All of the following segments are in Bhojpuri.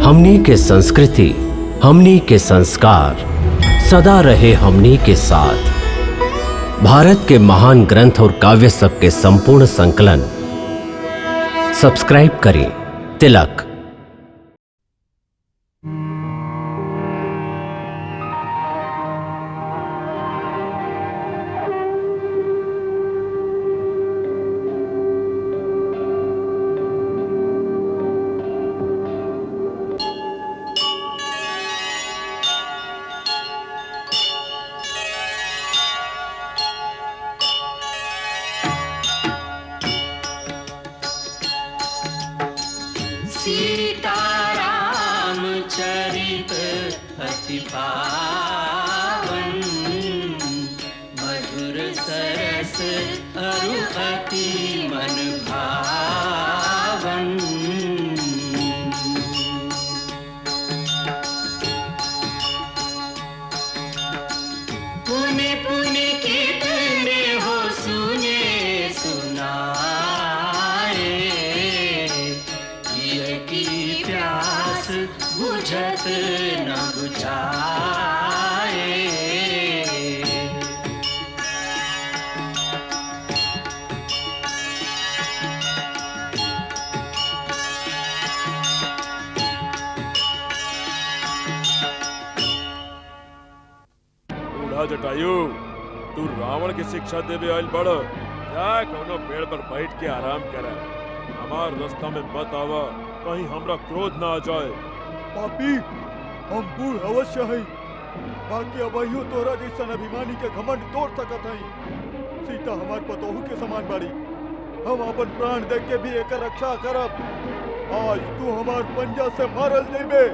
हमनी के संस्कृति, हमनी के संस्कार सदा रहे हमनी के साथ। भारत के महान ग्रंथ और काव्य सब के संपूर्ण संकलन सब्सक्राइब करें तिलक। सीताराम चरित अति पावन, मधुर सरस अरु अति मन भावन। पुने पुने कितने हो सुने सुनाए, की प्यास बुझत न बुझाए। बूढ़ा जटायु, तू रावण की शिक्षा देवे आइल बड़, जा कोनो पेड़ पर बैठ के आराम कर। हमार रास्ता में मत आवा, कहीं हमरा क्रोध ना आ जाए। पापी, हम बूढ़ अवश्य है, बाकी अबहियो तोरा जैसन अभिमानी के घमंड तोड़ सकत हई। सीता हमार पतोहू के समान बाड़ी, हम अपन प्राण दे के भी एकर रक्षा करब। आज तू हमार पंजा से मारल जइबे।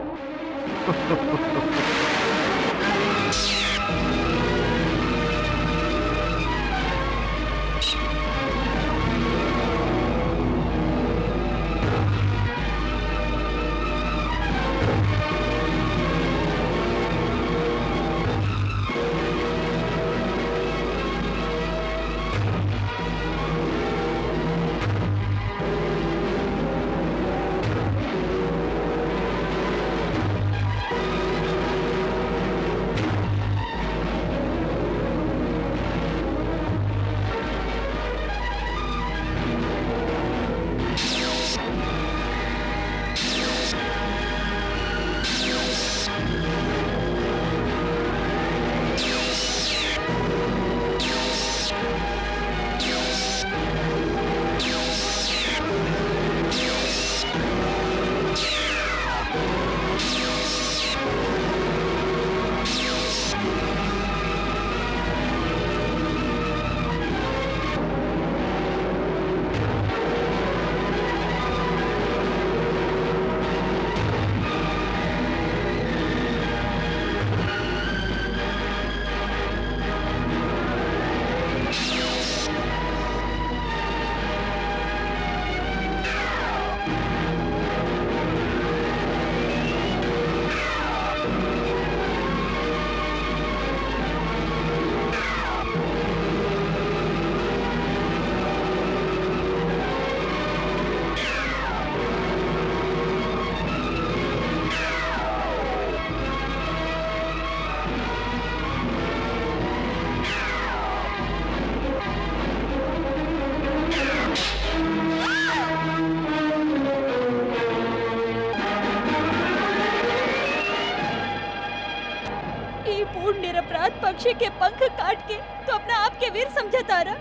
निरपराध पक्षी के पंख काट के तो अपना आप के वीर समझा तारा,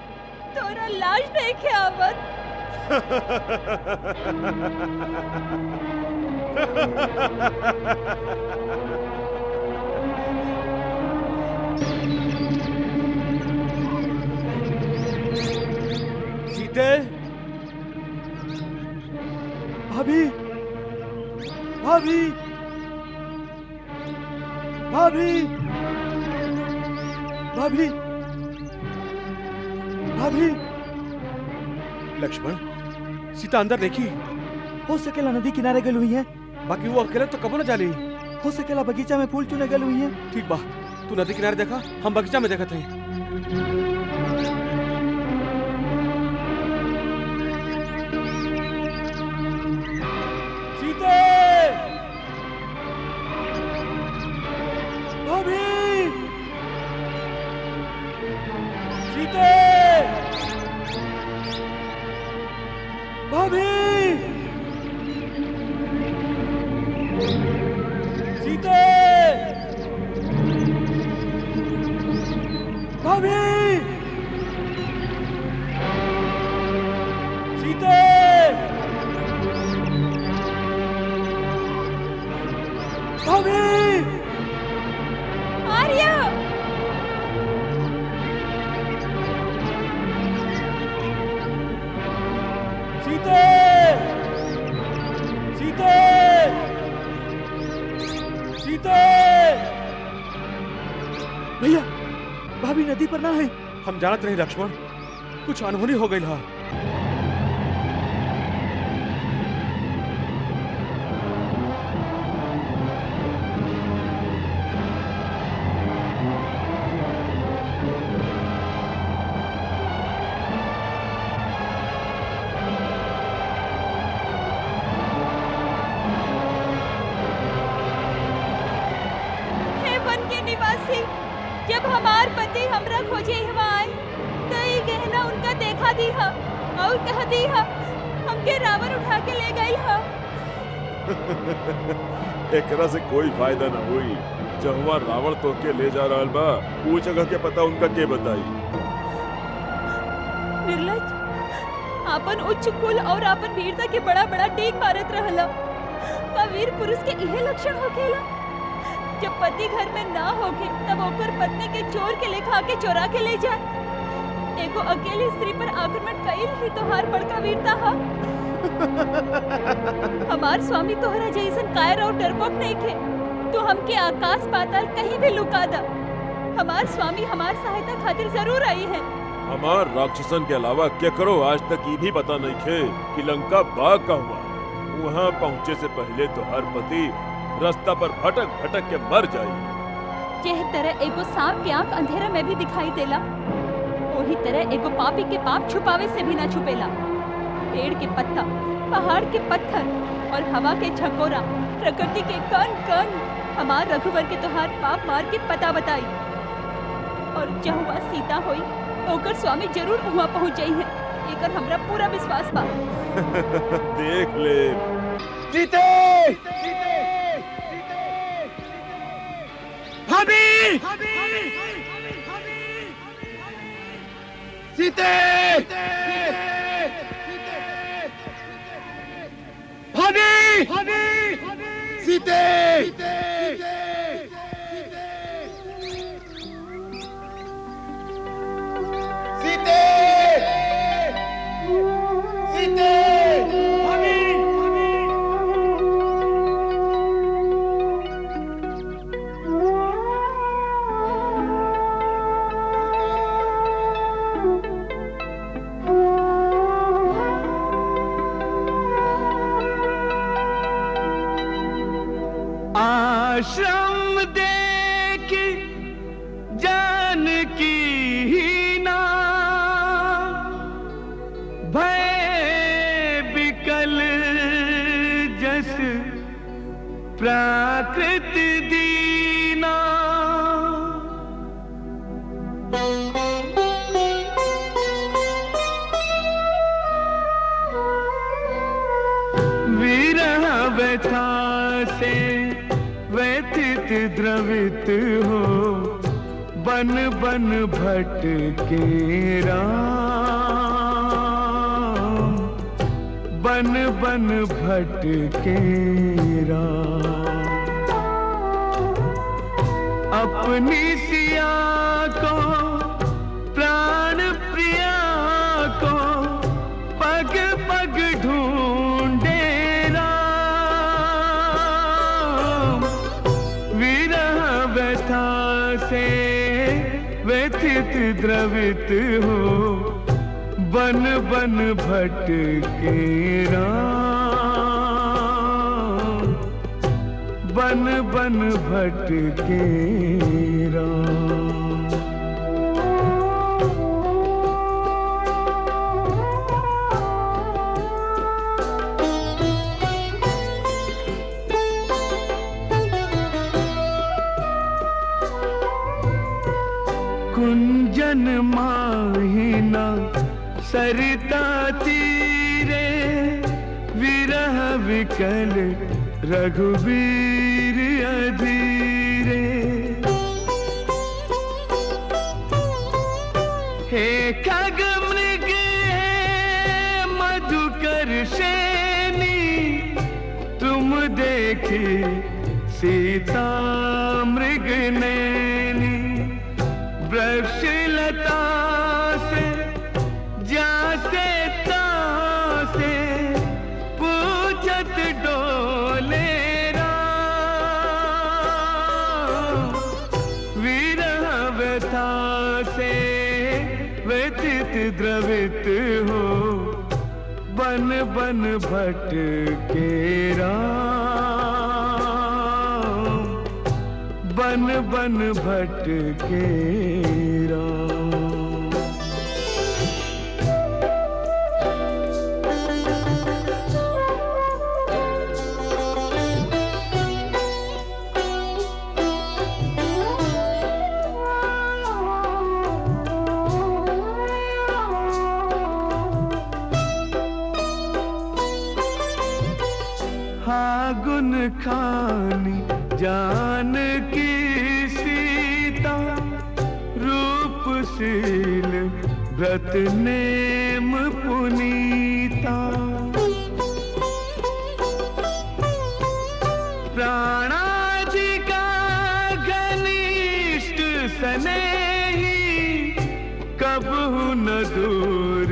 तोरा लाज देखे आवत। सीते, भाभी, भाभी, भाभी, भाभी, भाभी। लक्ष्मण, सीता अंदर देखी। हो सकेला नदी किनारे गल हुई है, बाकी वो अकेले तो कबो न जाली। हो सकेला बगीचा में फूल चुने गल हुई है। ठीक बा, तू नदी किनारे देखा, हम बगीचा में देखत हई। भाभी आर्या सीते सीते सीते भैया भाभी नदी पर ना है। हम जानत रहे लक्ष्मण, कुछ अनहोनी हो गई हा। हे वन के निवासी, जब हमार पति हमरा खोजे हुआ आए तो ये गहना उनका देखा दी हा और कह दी हा हमके रावण उठा के ले गई हा। एकरा से कोई फायदा ना हुई। जहुआ रावण तो के ले जा रहल बा, वो जगह के पता उनका के बताई। निर्लज, आपन उच्च कुल और आपन वीरता के बड़ा बड़ा डेग मारत रहला। का वीर पुरुष के इहे लक्षण होखेला? जब पति घर में ना होके तब ओकर पत्नी के चोर के लेखा के चोरा के ले जाए। एगो अकेली स्त्री पर आक्रमण कईल ही तोहार बड़का वीरता हा। हमार स्वामी तोहरा जैसन कायर और डरपोक नहीं थे। तो हमके आकाश पाताल कहीं भी लुका दा, हमार स्वामी हमार सहायता खातिर जरूर आई है। हमार राक्षसन के अलावा केकरो आज तक ये भी पता नहीं थे कि लंका बाग का हुआ। वहाँ पहुँचे से पहले तो हर पति रास्ता पर भटक भटक के मर जाए। जिस तरह एगो सांप के आंख अंधेरा में भी दिखाई देला, वही तरह एगो पापी के पाप छुपावे से भी ना छुपेला। पेड़ के पत्ता, पहाड़ के पत्थर और हवा के झकोरा, प्रकृति के कण कण हमार रघुवर के तोहार पाप मार के पता बताई। और जहुआ सीता होई ओकर स्वामी जरूर वहाँ पहुँच जाई है। एकर हमरा पूरा विश्वास बा। देख ले सीते भाभी सीते भाभी सीते सीते सीते भाभी आश्रम देख जानकी ही ना भय विकल जस प्राकृत दीना। विरह व्यथा से व्यथित द्रवित हो बन बन भटके राम, बन बन भटके राम। अपनी सिया को प्राण प्रिया को पग पग ढूंढे राम। विरह व्यथा से व्यथित द्रवित हो बन बन भटके राम, बन बन भटके राम। कुंजन माहिना सरिता तीरे विरह विकल रघुवीर अधीरे। हे खग मृग हे मधुकर शेनी तुम देखी सीता मृगनयनी वृक्षलता से जासे तासे पूछत डोले राम। विरह व्यथा से व्यथित द्रवित हो बन बन भटके राम। बन बन भटके राम। गुन खानी जानकी सीता रूपशील व्रत नेम पुनीता। प्राणाजी का घनिष्ठ स्नेही कबहु न दूर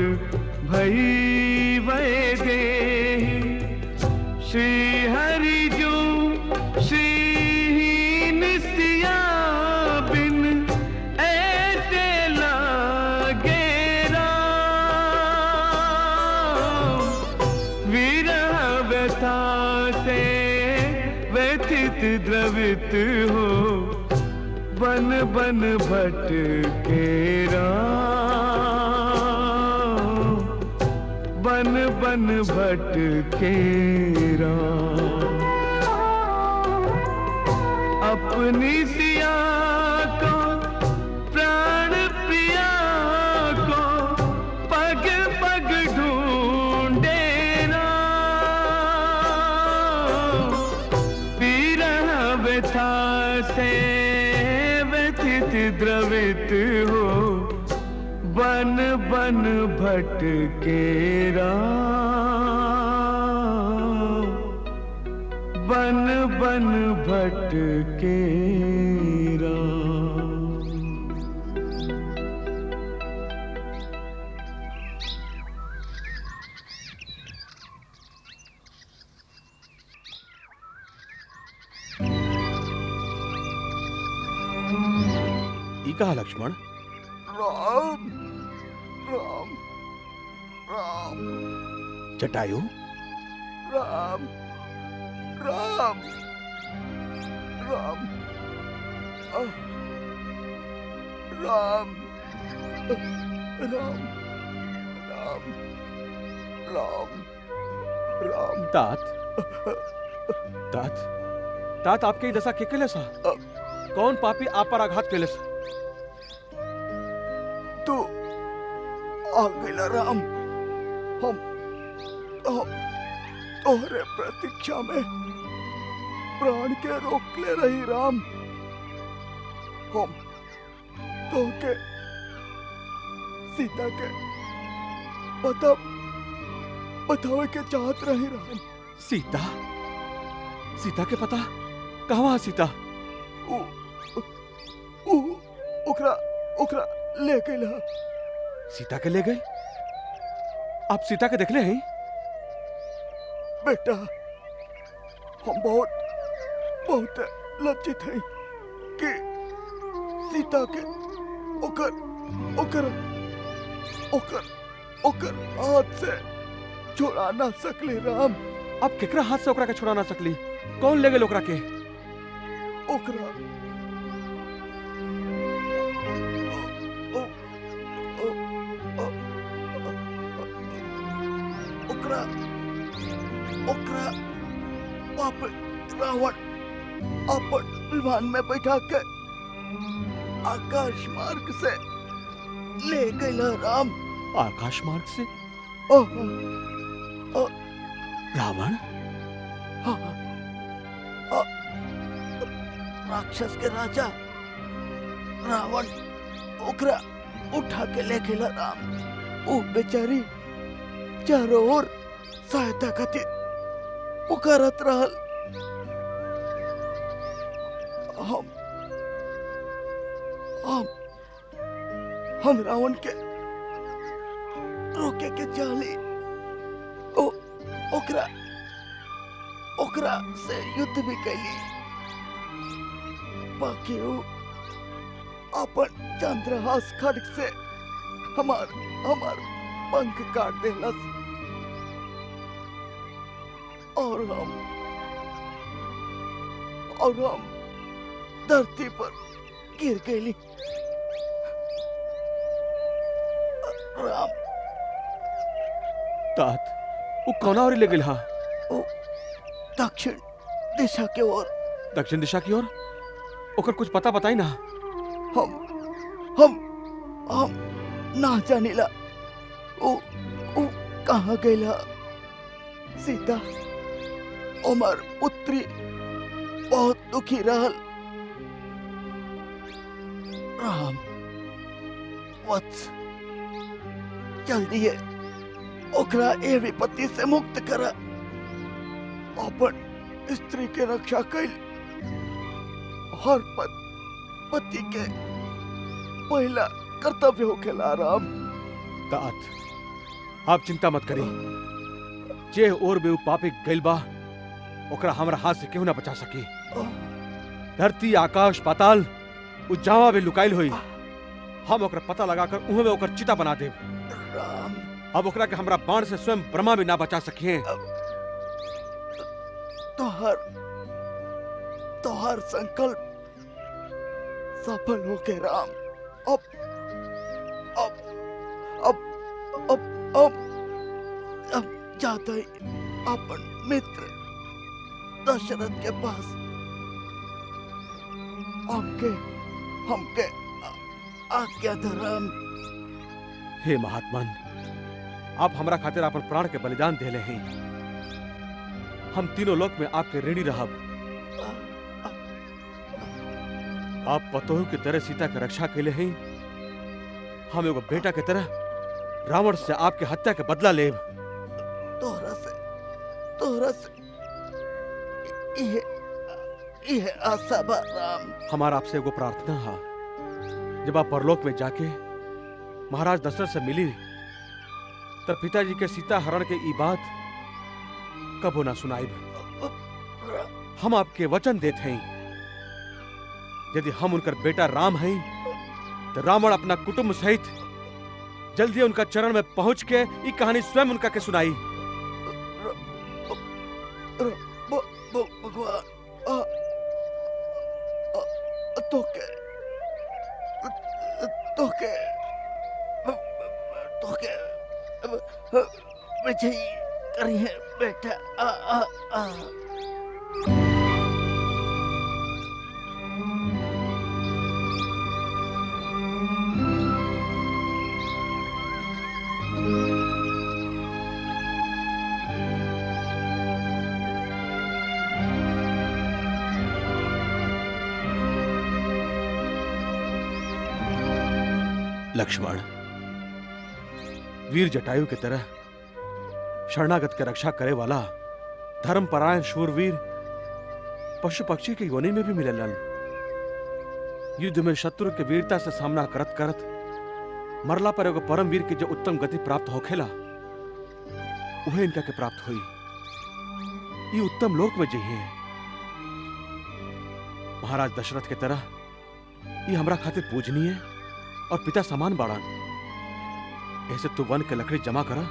भई वैदेही। श्री हरि जो श्रीहीन सिया बिन ऐसे लागे राम। विरह व्यथा से व्यथित द्रवित हो बन बन भटके राम। बन बन भटके राम। अपनी सिया को प्राण प्रिया को पग पग ढूंढे राम। विरह व्यथा से व्यथित द्रवित हो बन बन भटके राम। बन बन भटके राम। ई कहा लक्ष्मण? राम राम राम जटायु राम राम राम राम राम राम राम राम। तात तात तात आपके दशा के केले सा? कौन पापी आप पर आघात केले सा? तू आ गया राम। हम तोहरे प्रतीक्षा में प्राण के रोक ले रही राम। हम तो के सीता के बतावे के चाहत रही राम। सीता सीता के पता कहवा सीता? ओकरा ले गई। सीता के ले गई? आप सीता के देखले हैं? बेटा हम बहुत लज्जित हैं कि सीता के ओकर हाथ से छुड़ा ना सकली राम। आप केकरा हाथ से ओकरा के छुड़ा ना सकली? कौन ले गए ओकरा के? ओकरा पाप रावण अपन विमान में बैठा के आकाश मार्ग से ले गए राम। आकाश मार्ग से? रावण? हाँ, राक्षस के राजा रावण ओकरा उठा के ले गए राम। वो बेचारी चारों ओर सहायता खातिर पुकारत रहल। हम रावण के रोके के चाली ओकरा से युद्ध भी कैली, बाकी वो अपन चंद्रहास खड्ग से हमार पंख काट देलस और हम धरती पर गिर गईली। राम तात वो कौना और ले गेल हा? दक्षिण दिशा के ओर। दक्षिण दिशा की ओर? ओकर कुछ पता बताई ना। हम ना जानिला ओ कहाँ गईला। सीता उमर पुत्री बहुत दुखी रहल। राम वत्स जल्दी है ओकरा ए विपत्ति से मुक्त करा। अपन स्त्री के रक्षा कैल हर पति के पहला कर्तव्य होखेला। राम तात आप चिंता मत करी, जे और बे पापी गइल बा ओकरा हमरा हाथ से केहू ना बचा सकी। धरती आकाश पाताल उजावा भी लुकाइल होई, हम ओकरा पता लगाकर उहे में ओकर चिता बना देब। राम अब ओकरा के हमरा बाण से स्वयं ब्रह्मा भी ना बचा सकिए। तोहर संकल्प सफल हो के राम। अब जाते ही अपन मित्र दशरथ के पास हमके आज्ञा धराम। हे महात्मन, आप हमरा खातिर अपन प्राण के बलिदान देले हैं। हम तीनों लोक में आपके ऋणी रहब। आप पतोह की तरह सीता की रक्षा के लिए हैं, हम एगो बेटा की तरह रावण से आपके हत्या के बदला लेब। तोहरा से ये आशा बा राम। हमारा आपसे एगो प्रार्थना है, जब आप परलोक में जाके महाराज दशरथ से मिली तब पिताजी के सीता हरण के ई बात कबो ना सुनाइब। हम आपके वचन देते हैं, यदि हम उनकर बेटा राम हैं तो रावण अपना कुटुंब सहित जल्दी उनका चरण में पहुंच के ये कहानी स्वयं उनका के सुनाई। भगवान तोके विजयी करी है बेटा। लक्ष्मण, वीर जटायु की तरह शरणागत के रक्षा करे वाला धर्मपरायण शूरवीर पशु पक्षी के योनि में भी मिलेलन। युद्ध में शत्रु के वीरता से सामना करत करत मरला पर एगो परम वीर की जो उत्तम गति प्राप्त होखेला उहे इनका के प्राप्त हुई। ये उत्तम लोक में जइहे। महाराज दशरथ की तरह ये हमरा खातिर पूजनीय और पिता समान बाड़न। ऐसे तू वन के लकड़ी जमा करा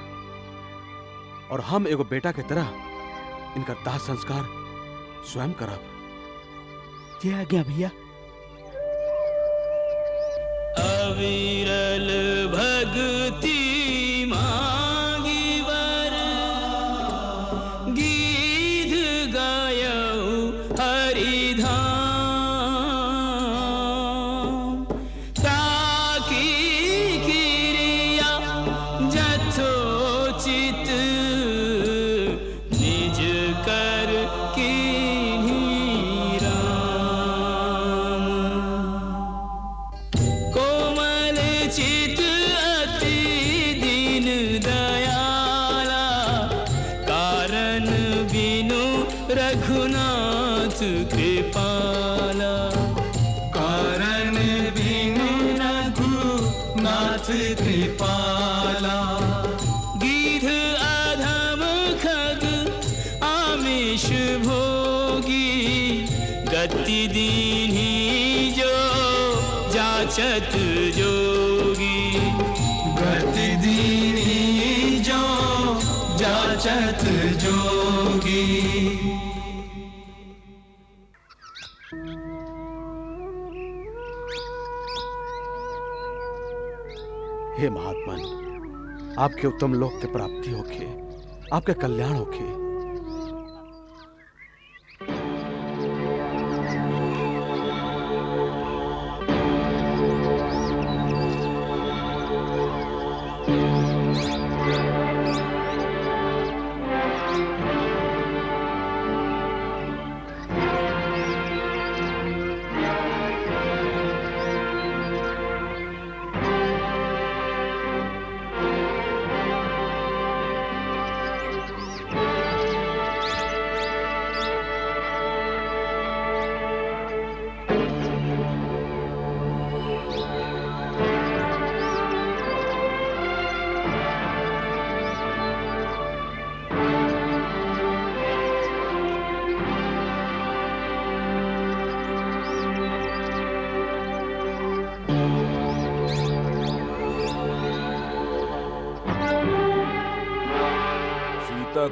और हम एगो बेटा के तरह इनका दाह संस्कार स्वयं करब। जी आज्ञा भैया। अविरल भक्ति मांगी वर, गीत गायऊ हरिधाम। चित अति रघुनाथ कृपाला, कारण बिनु रघुनाथ कृपाला। गिद्ध अधम खग आमिष भोगी, गति दीन्ही जो जाचत जोगी। गति दीन्ही जो जाचत जोगी। हे महात्मन, आपके उत्तम लोक के प्राप्ति होखे, आपके कल्याण होखे।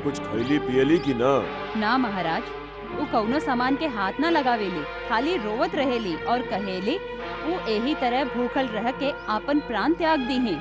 कुछ खैली पियली की ना? ना महाराज, वो कौनो सामान के हाथ ना लगावेली, खाली रोवत रहेली और कहेली वो यही तरह भूखल रह के आपन प्राण त्याग दी है।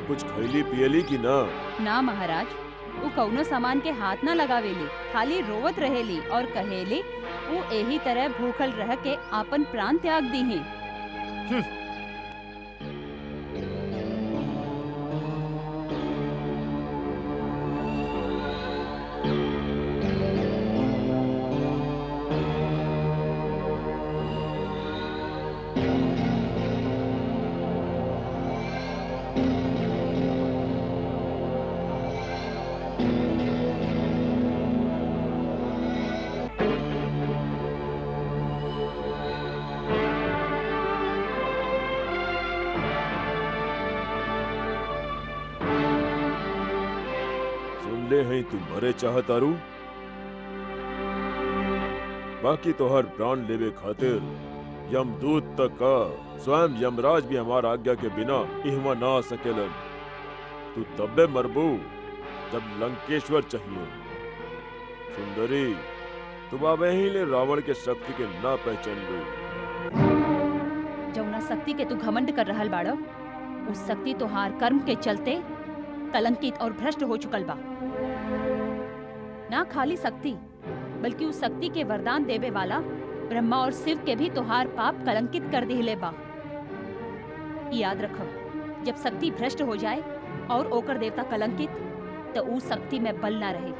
कुछ खैली पियली की ना? ना महाराज, वो कौनो सामान के हाथ ना लगावेली, खाली रोवत रहेली और कहेली वो यही तरह भूखल रह के आपन प्राण त्याग दी है। ले हैं तू मरे चाहतारू, बाकी तो हर प्राण लेवे खातिर यमदूत तक का स्वयं यमराज भी हमारा आज्ञा के बिना इहवा ना आ सकेलन। तू तब्बे मरबू जब लंकेश्वर चाहिए। सुंदरी, तू बाबे ही ले रावण के शक्ति के ना पहचान लो। जौना शक्ति के तू घमंड कर रहल बाड़ो, उस शक्ति तो हार कर्म के चलते कलंकित और भ्रष्ट हो चुकल बा। ना खाली शक्ति, बल्कि उस शक्ति के वरदान देवे वाला ब्रह्मा और शिव के भी तोहार पाप कलंकित कर दिले बा। याद रखो, जब शक्ति भ्रष्ट हो जाए और ओकर देवता कलंकित, तो उस शक्ति में बल ना रहे।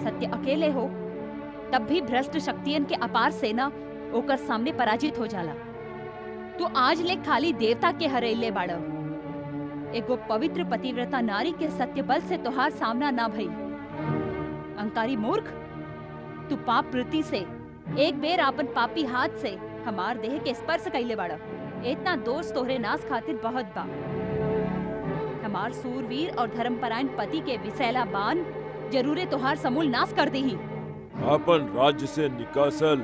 सत्य अकेले हो तब भी भ्रष्ट शक्तियन के अपार सेना ओकर सामने पराजित हो जाला। तो आज ले खाली देवता के हरेले बाड़ो, एगो पवित्र पतिव्रता नारी के सत्य बल से तोहार सामना ना भई। अहंकारी मूर्ख, तू पाप वृत्ति से एक बेर आपन पापी हाथ से हमार देह के स्पर्श कैले बाड़ा। इतना दोष तोहरे नाश खातिर बहुत बा। हमार सूरवीर और धर्मपरायण पति के विषैला बाण जरूरे तोहार समूल नाश कर दी। आपन राज्य से निकासल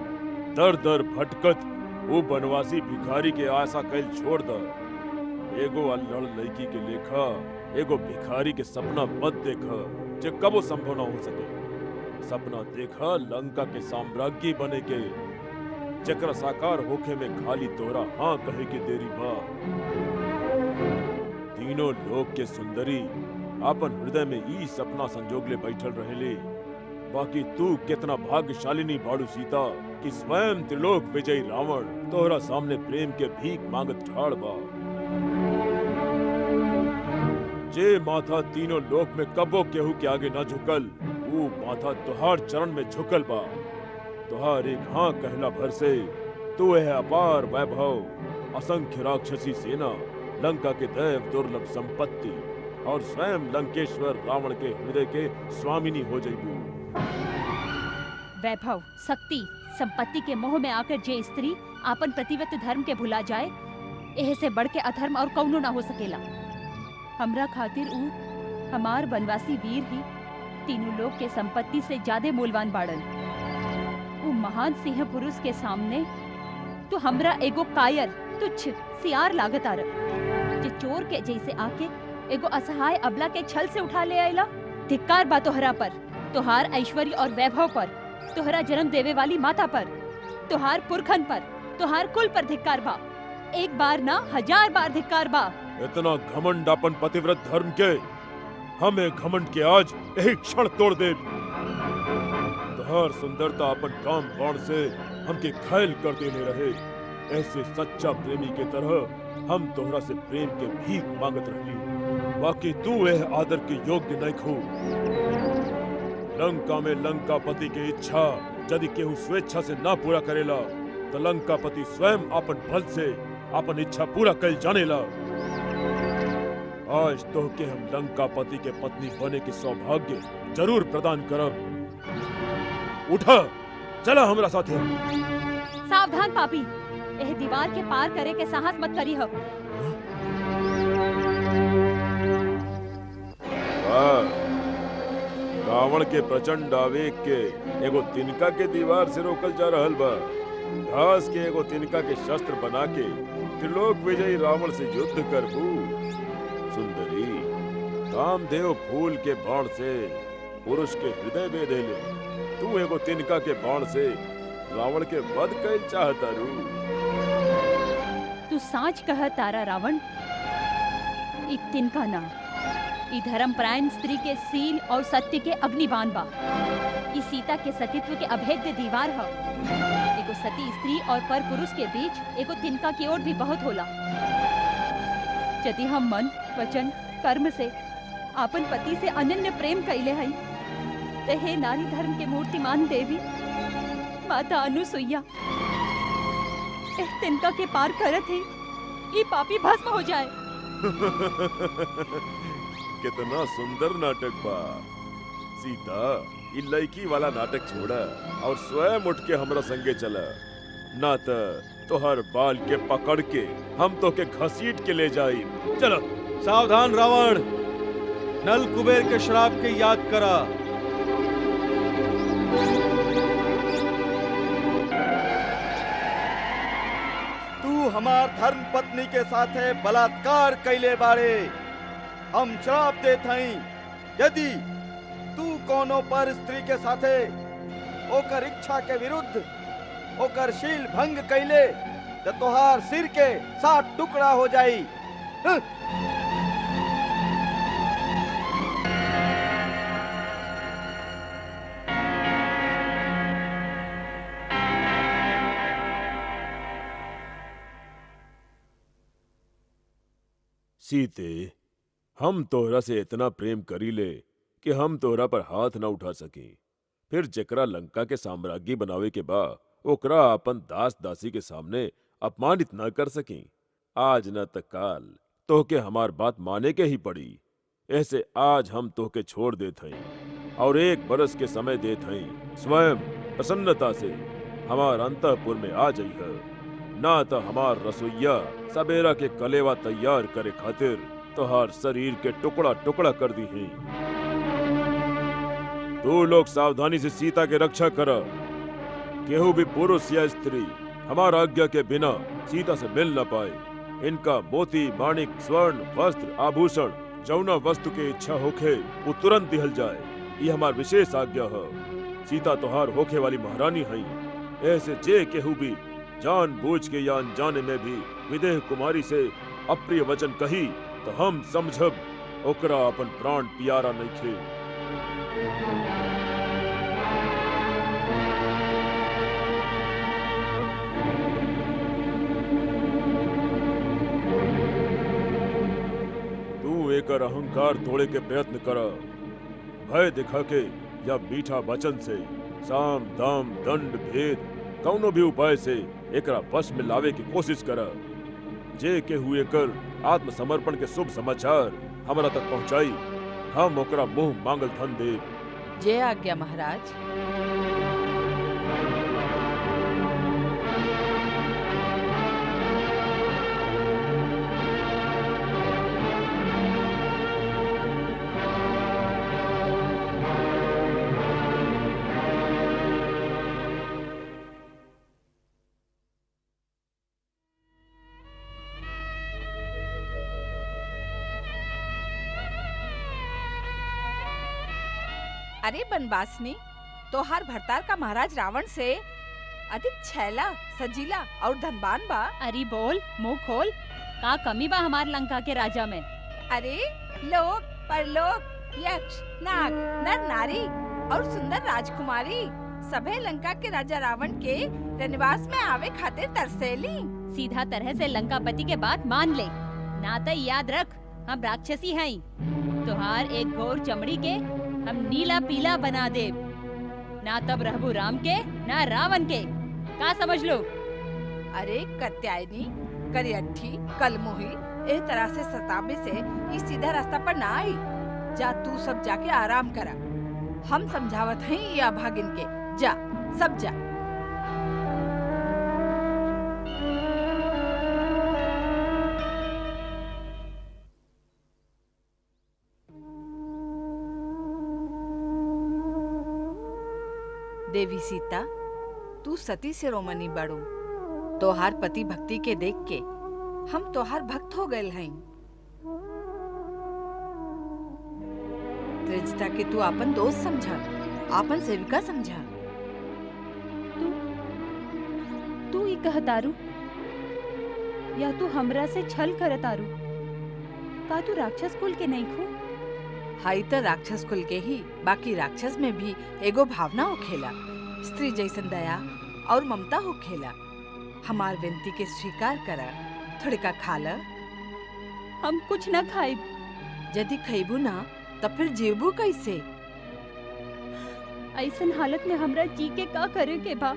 दर दर भटकत वो बनवासी भिखारी के आशा कैल छोड़ द। एगो अल्लड़ लड़की के लेखा एगो भिखारी के सपना मत देखा जे कबो संभव न हो सके। सपना देखा लंका के साम्राज्य बने के, जकरा साकार होखे में खाली तोरा हाँ कहे के देरी बा। तीनों लोक के सुंदरी अपन हृदय में ई सपना संजोगले बैठल रहेले। बाकी तू कितना भाग्यशालिनी बाड़ू सीता कि स्वयं त्रिलोक विजयी रावण तोहरा सामने प्रेम के भीख मांगत ठाड़ बा। जे माथा तीनों लोक में कबो केहू के आगे न झुकल, वो माथा तुहार चरण में झुकल बा। तुहार एक हाँ कहला भर से तू है अपार वैभव, असंख्य राक्षसी सेना, लंका के दैव दुर्लभ संपत्ति और स्वयं लंकेश्वर रावण के हृदय के स्वामिनी हो जाइबू। वैभव, शक्ति, संपत्ति के मोह में आकर जे स्त्री आपन प्रतिव्रत धर्म के भुला जाए, एह से बढ़ के अधर्म और कौनो ना हो सकेला। हमरा खातिर ऊ हमार वनवासी वीर ही तीनों लोग के संपत्ति से ज्यादा मूल्यवान बाड़न। ऊ महान सिंह पुरुष के सामने तो हमरा एगो कायर, तुच्छ, सियार लागत आर, जे चोर के जैसे आके एगो असहाय अबला के छल से उठा ले आयला। धिक्कार बा तोहरा पर, तोहार ऐश्वर्य और वैभव पर, तोहरा जन्म देवे वाली माता पर, तोहार पुरखन पर, तोहार कुल पर धिक्कार बा। एक बार ना 1000 बार धिक्कार बा। इतना घमंड अपन पतिव्रत धर्म के, हमें घमंड के आज यही क्षण तोड़ दे। तोहार सुंदरता अपन काम बाण से हमके घायल कर देने रहे। ऐसे सच्चा प्रेमी के तरह हम तोहरा से प्रेम के भीख मांगत रही। बाकी तू यह आदर के योग्य नहीं खो। लंका में लंकापति के इच्छा यदि केहू स्वेच्छा से ना पूरा करेला तो लंकापति स्वयं अपन बल से अपन इच्छा पूरा कर जानेला। आज तो के हम लंकापति के पत्नी बने के सौभाग्य जरूर प्रदान करब। उठा, चला हमरा साथे। सावधान पापी, एह दीवार के पार करे के साहस मत करी हो। रावण के प्रचंड आवेग के एगो तिनका के दीवार से रोकल जा रहल बा। घास के एगो तिनका के शस्त्र बना के त्रिलोक विजयी रावण से युद्ध करबू। सुंदरी, कामदेव फूल के बाण से पुरुष के हृदय बेधे ले, तू एगो तिनका के बाण से रावण के वध कैल चाहता रू। तू साच कह तारा रावण, एक तिनका ना, ई धर्मपरायण स्त्री के सील और सत्य के अग्निबाण बा। ई सीता के सतीत्व के अभेद्य दीवार ह। एगो सती स्त्री और पर पुरुष के बीच एगो तिनका की ओर भी बहुत होला। यदि हम मन, वचन, कर्म से अपन पति से अनन्य प्रेम कैले हई, ते हे नारी धर्म के मूर्तिमान देवी माता अनुसुईया, एह तिनका के पार करत ही ई पापी भस्म हो जाए। कितना सुंदर नाटक बा। सीता, ये लड़की वाला नाटक छोड़ा और स्वयं उठ के हमरा संगे चला, ना तो हर बाल के पकड़ के हम तो के घसीट के ले जाई। चलो। सावधान रावण, नल कुबेर के श्राप के याद करा। तू हमार धर्म पत्नी के साथे बलात्कार कैले बारे। हम श्राप देत हई, यदि तू कोनो पर स्त्री के साथे ओकर इच्छा के विरुद्ध ओकर शील भंग कैले तो तोहार सिर के 7 टुकड़ा हो जाई। सीते, हम तोहरा से इतना प्रेम करी ले कि हम तोहरा पर हाथ न उठा सकी। फिर जेकरा लंका के साम्राज्य बनावे के बा ओकरा अपन दास दासी के सामने अपमानित न कर सकी। आज न त काल तोहके हमार बात माने के ही पड़ी। ऐसे आज हम तोहके छोड़ देत हई और 1 बरस के समय देत हई। स्वयं प्रसन्नता से हमार अंतःपुर में आ जाइह, ना तो हमार रसोइया सवेरा के कलेवा तैयार करे खातिर तोहार शरीर के टुकड़ा टुकड़ा कर दी है। तू लोग सावधानी से सीता के रक्षा कर। केहू भी पुरुष या स्त्री हमारा आज्ञा के बिना सीता से मिल न पाए। इनका मोती, माणिक, स्वर्ण, वस्त्र, आभूषण जौना वस्तु के इच्छा होखे वो तुरंत दिहल जाए। ये हमार विशेष आज्ञा है। सीता तोहार होखे वाली महारानी हई। ऐसे जे केहू भी जान बूझ के या अनजाने में भी विदेह कुमारी से अप्रिय वचन कही तो हम समझब ओकरा अपन प्राण प्यारा नहीं थे। तू एकर अहंकार तोड़े के प्रयत्न कर, भय दिखा के या मीठा वचन से, साम दाम दंड भेद कौनो भी उपाय से एकरा वश में लावे की कोशिश कर। जे के हुए कर आत्मसमर्पण के शुभ समाचार हमरा तक पहुंचाई, हम ओकरा मुंह मांगल धन दे। जय आज्ञा महाराज। अरे बनवासनी, तोहार भरतार का महाराज रावण से अधिक छैला, सजीला और धनवान बा। अरे बोल, मुंह खोल, का कमी बा हमार लंका के राजा में? अरे लोक, परलोक, यक्ष, नाग, नर नारी और सुंदर राजकुमारी सभे लंका के राजा रावण के रनवास में आवे खातिर तरसेली। सीधा तरह से लंकापति के बात मान ले, ना तो याद रख हम राक्षसी हैं। तुहार एक घोर चमड़ी के हम नीला पीला बना दे, ना तब रहबू राम के ना रावण के। का समझ लो? अरे कत्यायनी, करियठी, कलमुही इस तरह से सताबे से इस सीधा रास्ता पर ना आई। जा तू सब जाके आराम करा, हम समझावत हैं ये अभागिन के। जा सब जा। देवी सीता, तू सती शिरोमणि बड़ो। तोहार पति भक्ति के देख के हम तोहार भक्त हो गए हैं। त्रिजता के तू अपन दोस्त समझा, अपन सेविका समझा। तू ही कहतारू या तू हमरा से छल करतारू? का तू राक्षस कुल के नहीं खू? हाई तो राक्षस कुल के ही, बाकी राक्षस में भी एगो भावना हो खेला, स्त्री जैसन दया और ममता हो खेला। हमार विनती के स्वीकार करा, थोड़े का खाला। हम कुछ न खाइब। यदि खैबू ना तो फिर जीवबू कैसे? ऐसन हालत में हमरा जी के का करे के बा?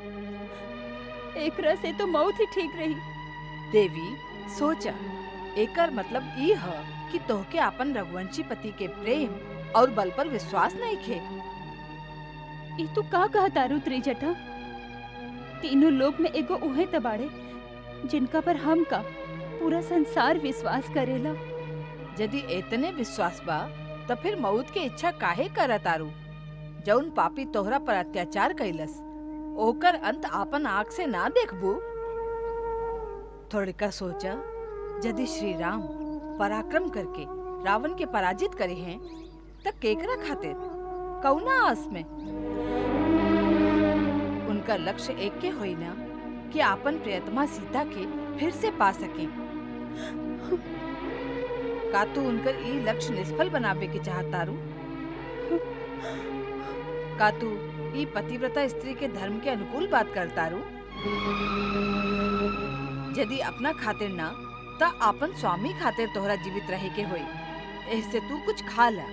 एकरा से तो मौत ही ठीक रही। देवी सोचा, एकर मतलब ई है कि तोहके अपन रघुवंशी पति के प्रेम और बल पर विश्वास नहीं खे। ई तू का कहतारू त्रिजटा? तीनों लोक में एगो उहे तबाड़े जिनका पर हम का पूरा संसार विश्वास करेला। यदि इतने विश्वास बा तो फिर मौत के इच्छा काहे करतारू? जौन पापी तोहरा पर अत्याचार कैलस ओकर अंत आपन आँख से ना देखबू? थोड़े का सोचा, यदि श्री राम पराक्रम करके रावण के पराजित करे हैं तो केकरा खातिर, कौना आस में? उनका लक्ष्य एक के होई ना कि आपन प्रियतमा सीता के फिर से पा सके। का तू उनकर ई लक्ष्य निष्फल बनावे के चाहतारू? का तू ई पतिव्रता स्त्री के धर्म के अनुकूल बात करतारू? यदि अपना खातिर ना ता अपन स्वामी खातिर तोहरा जीवित रहे के होई। ऐसे तू कुछ खा ला।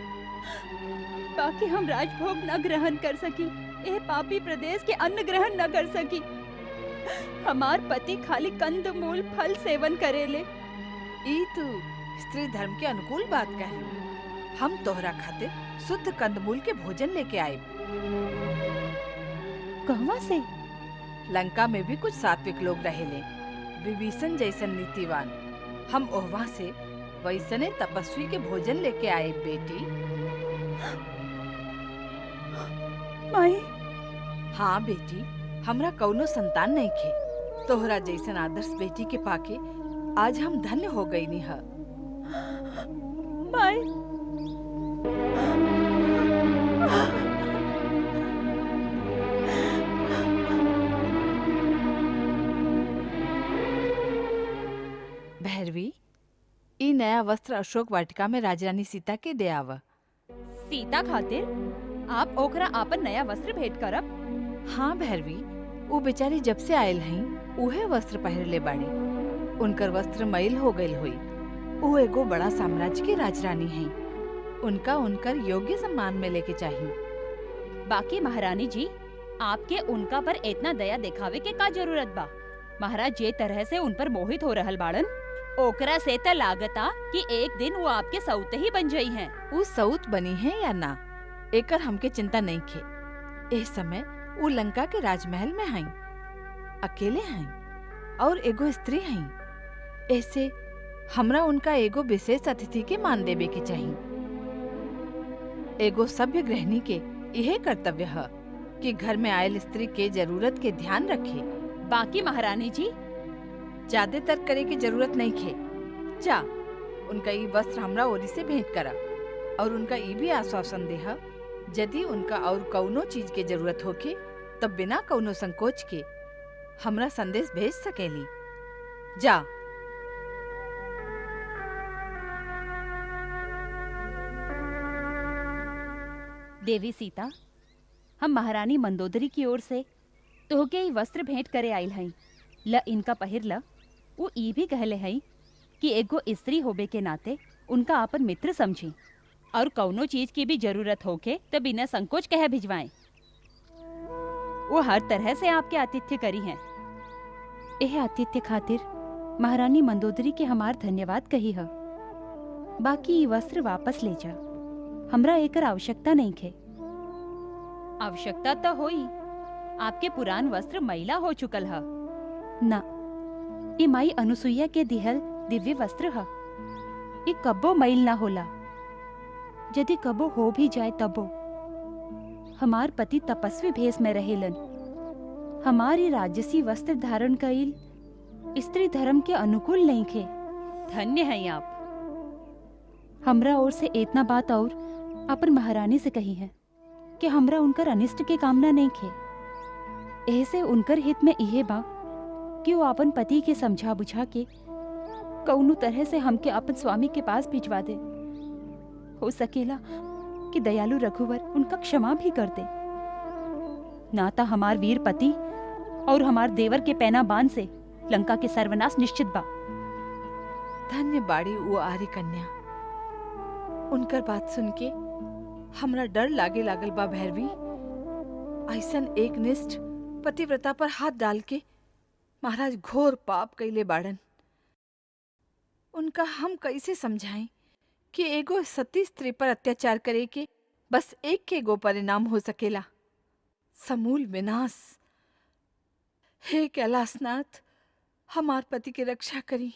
बाकी हम राजभोग न ग्रहण कर सकी, ए पापी प्रदेश के अन्न ग्रहण न कर सकी। हमार पति खाली कंद मूल फल सेवन करेले। ई तू स्त्री धर्म के अनुकूल बात कही। हम तोहरा खातिर शुद्ध कंदमूल के भोजन लेके आए। कहवा से? लंका में भी कुछ सात्विक लोग रहेले, विभीषण जैसन नीतिवान। हम ओहवा से वैसने तपस्वी के भोजन लेके आए बेटी। माई। हाँ बेटी, हमरा कौनो संतान नहीं खे। तोहरा जैसन आदर्श बेटी के पाके आज हम धन्य हो गई नी ह। माई भैरवी, ई नया वस्त्र अशोक वाटिका में राजरानी सीता के दे आव। सीता खातिर आप ओकरा आपन नया वस्त्र भेंट करब? हाँ भैरवी, वो बेचारी जब से आयल हई उहे वस्त्र पहनले बाड़ी। उनकर वस्त्र मैल हो गईल हुई। वो एगो बड़ा साम्राज्य के राजरानी हई। उनका उनकर योग्य सम्मान में लेके चाहिए। बाकी महारानी जी, आपके उनका पर इतना दया दिखावे के का जरूरत बा? महाराज जे तरह से उन पर मोहित हो रहल बाड़न, ओकरा से त लागता कि एक दिन वो आपके सौते ही बन जाई हैं। वो सऊत बनी है या ना, एकर हमके चिंता नहीं खे। इस समय वो लंका के राजमहल में हई, अकेले हई और एगो स्त्री हई। ऐसे हमरा उनका एगो विशेष अतिथि के मान देवे के चाहिए। एगो सभ्य गृहिणी के यह कर्तव्य है कि घर में आयल स्त्री के जरूरत के ध्यान रखे। बाकी महारानी जी, ज्यादा तर्क करे की जरूरत नहीं खे। जा, उनका ये वस्त्र हमरा ओरी से भेंट करा और उनका ये भी आश्वासन देहा, यदि उनका और कौनो चीज के जरूरत होके तब बिना कौनो संकोच के हमरा संदेश भेज सकेली। जा। देवी सीता, हम महारानी मंदोदरी की ओर से तोहके ई वस्त्र भेंट करे आइल हई। ल इनका पहिर ल। वो ई भी कहले हई कि एगो स्त्री होबे के नाते उनका आपन मित्र समझी और कौनो चीज की भी जरूरत होके तो बिना संकोच कह भिजवाएं। वो हर तरह से आपके आतिथ्य करी हैं। यह आतिथ्य खातिर महारानी मंदोदरी के हमार धन्यवाद कही है। बाकी ई वस्त्र वापस ले जा, हमरा एकर आवश्यकता नहीं खे। आवश्यकता तो होई, आपके पुरान वस्त्र मैला हो चुकल है ना। ये माई अनुसुईया के दिहल दिव्य वस्त्र है। ये कब्बो मैल ना होला। यदि कब्बो हो भी जाए तबो हमार पति तपस्वी भेष में रहेलन। हमारी राजसी वस्त्र धारण कईल स्त्री धर्म के अनुकूल नहीं खे। धन्य हैं आप। हमरा ओर से इतना बात और अपन महारानी से कही है कि हमरा उनकर अनिष्ट के कामना नहीं खे। ऐसे उनकर हित में इहे बा कि वो अपन पति के समझा बुझा के कौनो तरह से हमके अपन स्वामी के पास भिजवा दे। हो सकेला कि दयालु रघुवर उनका क्षमा भी कर दे। नाता हमार वीर पति और हमार देवर के पैना बांध से लंका के सर्वनाश निश्चित बा। धन्य बाड़ी वो आर्य कन्या। उनकर बात सुन के हमरा डर लागे लागल बा भैरवी। ऐसन एक निष्ठ पतिव्रता पर हाथ डाल के महाराज घोर पाप कैले बाड़न। उनका हम कैसे समझाएं कि एगो सती स्त्री पर अत्याचार करे के बस एक के गो परिणाम हो सकेला, समूल विनाश। हे कैलाशनाथ, हमार पति के रक्षा करी,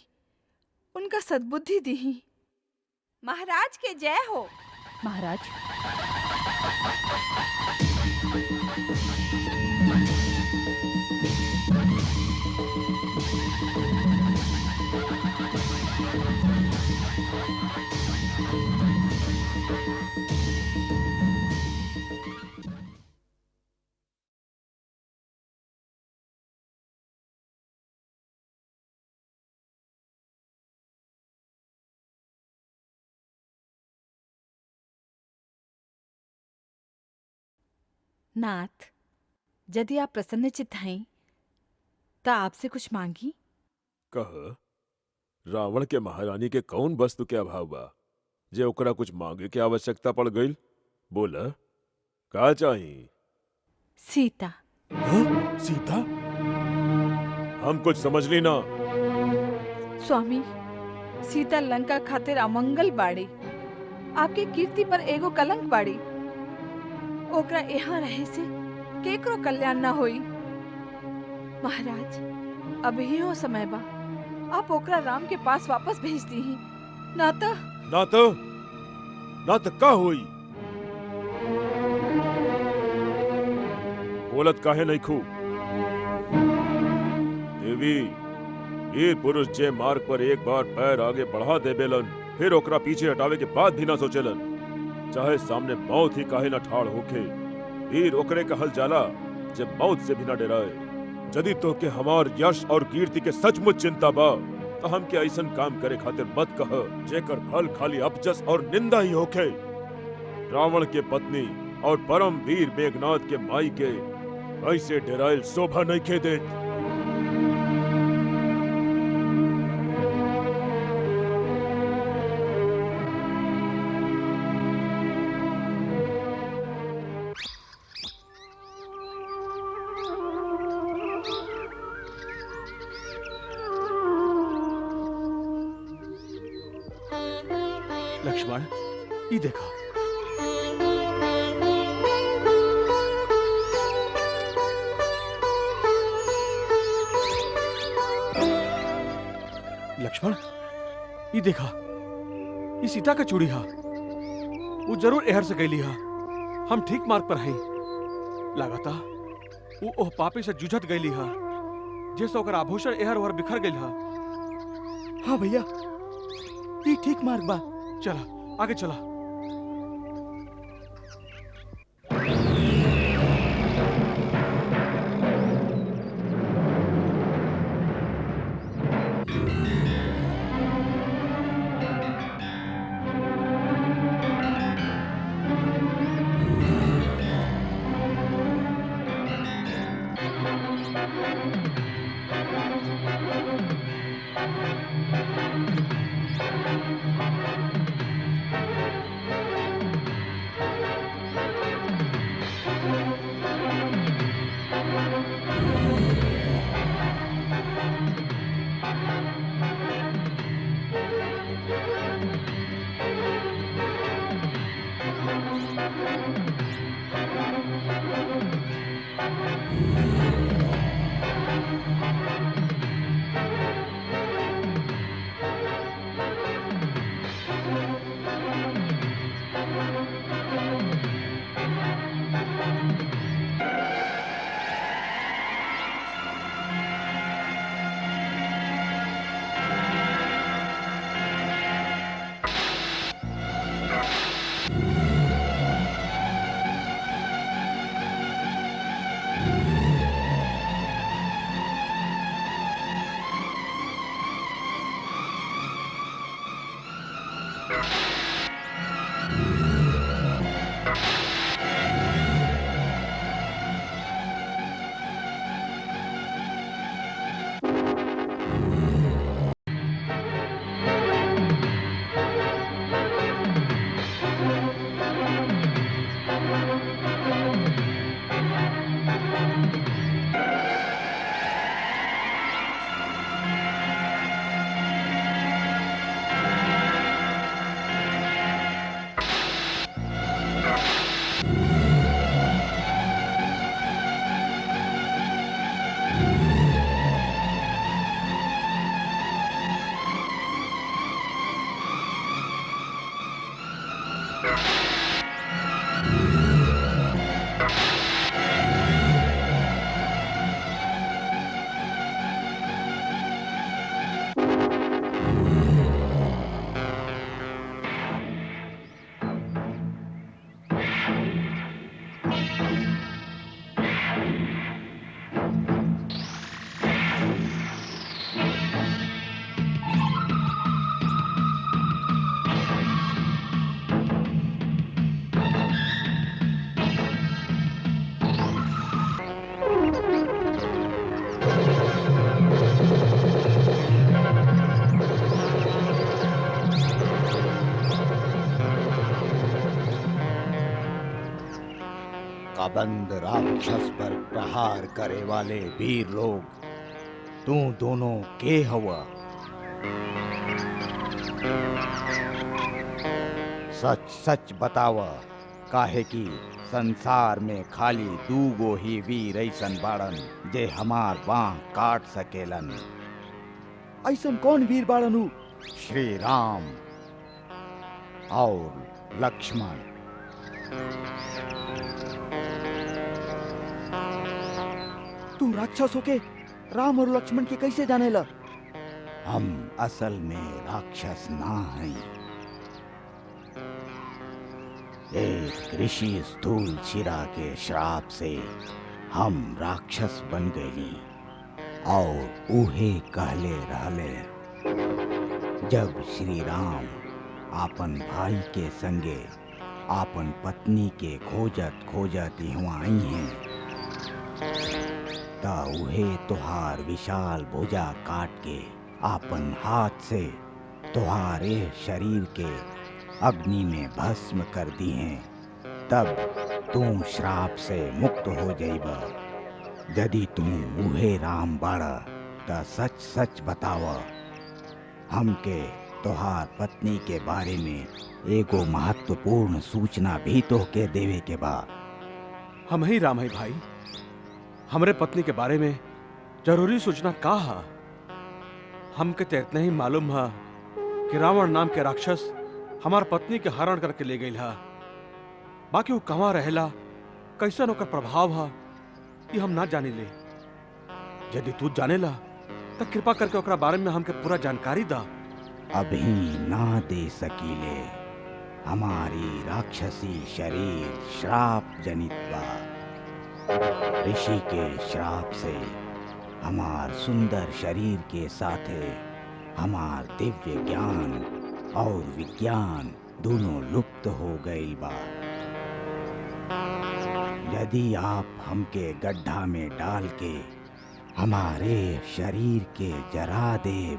उनका सद्बुद्धि दीही। महाराज के जय हो। महाराज, नाथ, यदि आप प्रसन्नचित्त हैं तो आपसे कुछ मांगी। कह, रावण के महारानी के कौन वस्तु के अभाव बा जे ओकरा कुछ मांगे के आवश्यकता पड़ गई? बोला, का चाहिए? सीता। हाँ? सीता? हम कुछ समझ ली ना। स्वामी, सीता लंका खातिर अमंगल बाड़ी। आपके कीर्ति पर एगो कलंक बाड़ी। ओकरा यहाँ रहे से केकरो कल्याण ना होई। महाराज, अभी हो समय बा, आप ओकरा राम के पास वापस भेज दी। ना तो का हुई? बोलत काहे नहीं खू? देवी, वीर पुरुष जे मार्ग पर एक बार पैर आगे बढ़ा देबेलन, फिर ओकरा पीछे हटावे के बाद भी ना सोचेलन, चाहे सामने मौत ही काहे न ठाड़ होखे। वीर ओकरे कहल जाला जब मौत से भी ना डराए। यदि तो के हमार यश और कीर्ति के सचमुच चिंता बा तो हम के ऐसन काम करे खातिर मत कह जेकर फल खाली अपजस और निंदा ही होखे। रावण के पत्नी और परम वीर मेघनाद के माई के ऐसे डराइल शोभा नहीं खे देत। लक्ष्मण, ये देखा। लक्ष्मण, ये देखा, ये सीता का चूड़ी हा। वो जरूर एहर से गईली हा। हम ठीक मार्ग पर हैं। लगाता वो ओह पापी से जुझत गईली हा, जैसे ओकर आभूषण एहर ओहर बिखर गईल हा। हाँ भैया, ये ठीक मार्ग बा। चला आगे चला। काबंद राक्षस पर प्रहार करे वाले वीर लोग, तू दोनों के हवा? सच सच बतावा, काहे कि संसार में खाली दूगो ही वीर ऐसन बाड़न जे हमार बाह काट सकेलन। ऐसन कौन वीर बाड़न? श्री राम और लक्ष्मण। तू राक्षस होके राम और लक्ष्मण के कैसे जानेला? हम असल में राक्षस ना हैं। एक ऋषि स्थूल शिरा के श्राप से हम राक्षस बन गई और उहे कहले रहले जब श्री राम आपन भाई के संगे आपन पत्नी के खोजत खोजत यहाँ आई हैं ता उहे तुहार विशाल भुजा काट के आपन हाथ से तुहारे शरीर के अग्नि में भस्म कर दी हैं। तब तू श्राप से मुक्त हो जाइबा। यदि तू उहे राम बाड़ा ता सच सच बतावा। हमके तुहार पत्नी के बारे में एगो महत्वपूर्ण सूचना भी तो के देवे के बा। हम ही राम है भाई। हमरे पत्नी के बारे में जरूरी सूचना का हा? हमके तो इतना ही मालूम है कि रावण नाम के राक्षस हमार पत्नी के हरण करके ले गई हा। बाकी वो कहाँ रहेला, कैसन ओकर प्रभाव हा, ये हम ना जाने ले। यदि तू जानेला तो कृपा करके ओकरा बारे में हमके पूरा जानकारी दा। अभी ना दे सकीले। हमारी राक्षसी शरीर श्राप जनित बा। ऋषि के श्राप से हमार सुंदर शरीर के साथे हमार दिव्य ज्ञान और विज्ञान दोनों लुप्त हो गई बा। यदि आप हमके गड्ढा में डाल के हमारे शरीर के जरा देव,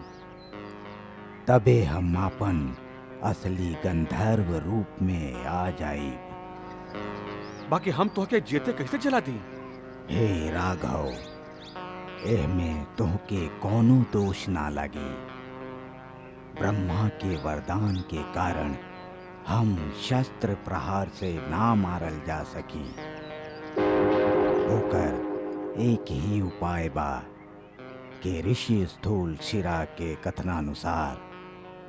तबे हम अपन असली गंधर्व रूप में आ जाई। बाकी हम तोहके जीते कैसे जला दी? हे राघव, एहमें तोहके कोनो दोष ना लगी। ब्रह्मा के वरदान के कारण हम शस्त्र प्रहार से ना मारल जा सकी। ओकर एक ही उपाय बा कि ऋषि स्थूल शिरा के कथनानुसार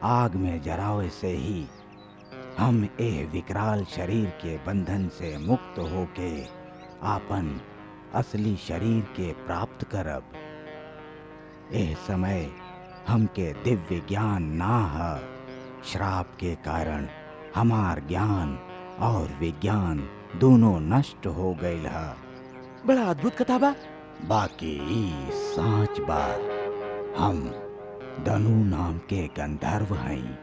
आग में जरावे से ही हम एह विकराल शरीर के बंधन से मुक्त होके आपन असली शरीर के प्राप्त करब। एह समय हमके दिव्य ज्ञान ना है। श्राप के कारण हमार ज्ञान और विज्ञान दोनों नष्ट हो गईल है। बड़ा अद्भुत कथा बा। बाकी ई साँच बा। हम धनु नाम के गंधर्व हैं।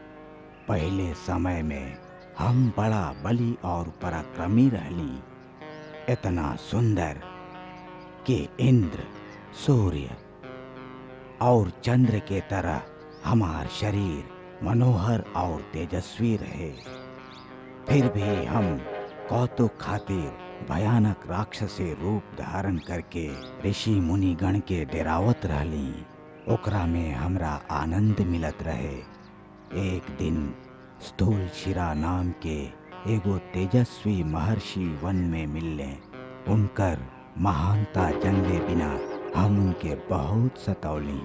पहले समय में हम बड़ा बली और पराक्रमी रहली। इतना सुंदर कि इंद्र, सूर्य और चंद्र के तरह हमार शरीर मनोहर और तेजस्वी रहे। फिर भी हम कौतुक खातिर भयानक राक्षसी रूप धारण करके ऋषि मुनि गण के डेरावत रहली। ओकरा में हमरा आनंद मिलत रहे। एक दिन स्थूल शिरा नाम के एगो तेजस्वी महर्षि वन में मिलले। उनकर महानता जनले बिना हम उनके बहुत सतौली।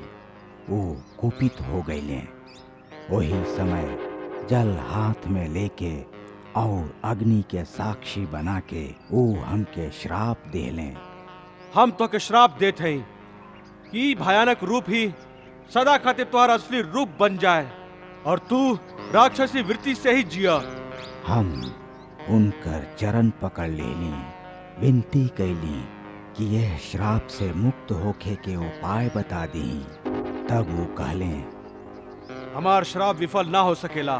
वो कुपित हो गईले। वही समय जल हाथ में लेके और अग्नि के साक्षी बना के वो हमके श्राप देले। हम तो के श्राप देते हैं कि भयानक रूप ही सदा खातिर तुम्हारा असली रूप बन जाए और तू राक्षसी वृत्ति से ही जिया। हम उनकर चरण पकड़ लेली, विनती कैली कि यह श्राप से मुक्त होके के उपाय बता दी। तब वो कहले, हमार श्राप विफल ना हो सकेला।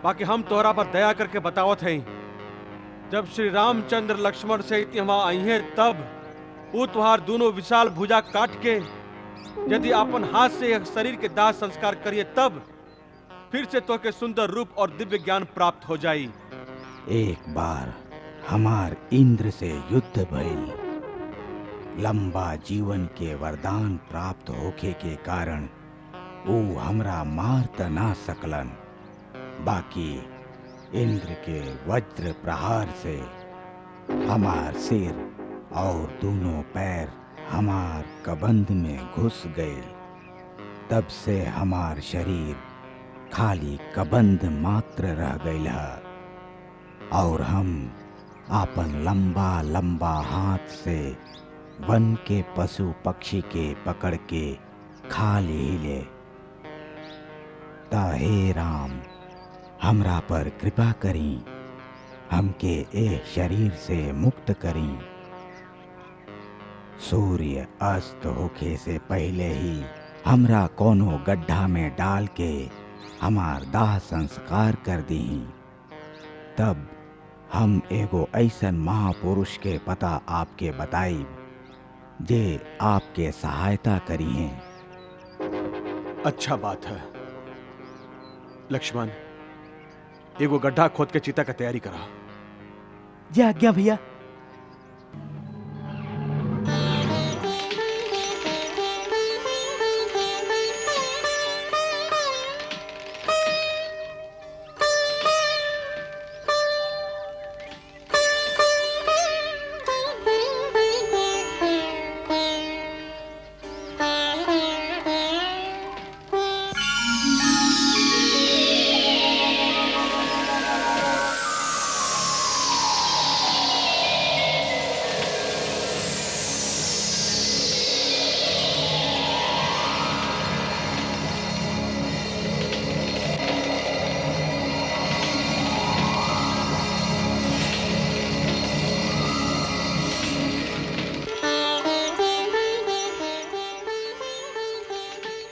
बाकी हम तोहरा पर दया करके बतावत हैं। जब श्री रामचंद्र लक्ष्मण से वहां आई है तब वो तुहार दोनों विशाल भुजा काट के यदि अपन हाथ से शरीर के दाह संस्कार करिए तब फिर से तो के सुंदर रूप और दिव्य ज्ञान प्राप्त हो जाई। एक बार हमार इंद्र से युद्ध भइल। लंबा जीवन के वरदान प्राप्त होके के कारण वो हमरा मार त ना सकलन। बाकी इंद्र के वज्र प्रहार से हमार सिर और दोनों पैर हमार कबंध में घुस गए। तब से हमार शरीर खाली कबंध मात्र रह गईल है और हम आपन लंबा लंबा हाथ से वन के पशु पक्षी के पकड़ के खा ले ता हे राम हमरा पर कृपा करी, हमके ए शरीर से मुक्त करी। सूर्य अस्त होखे से पहले ही हमरा कोनो गड्ढा में डाल के हमार दाह संस्कार कर दी, तब हम एगो ऐसन महापुरुष के पता आपके बताई जे आपके सहायता करी हैं। अच्छा बात है लक्ष्मण, एगो गड्ढा खोद के चिता का तैयारी करा। जय आज्ञा भैया।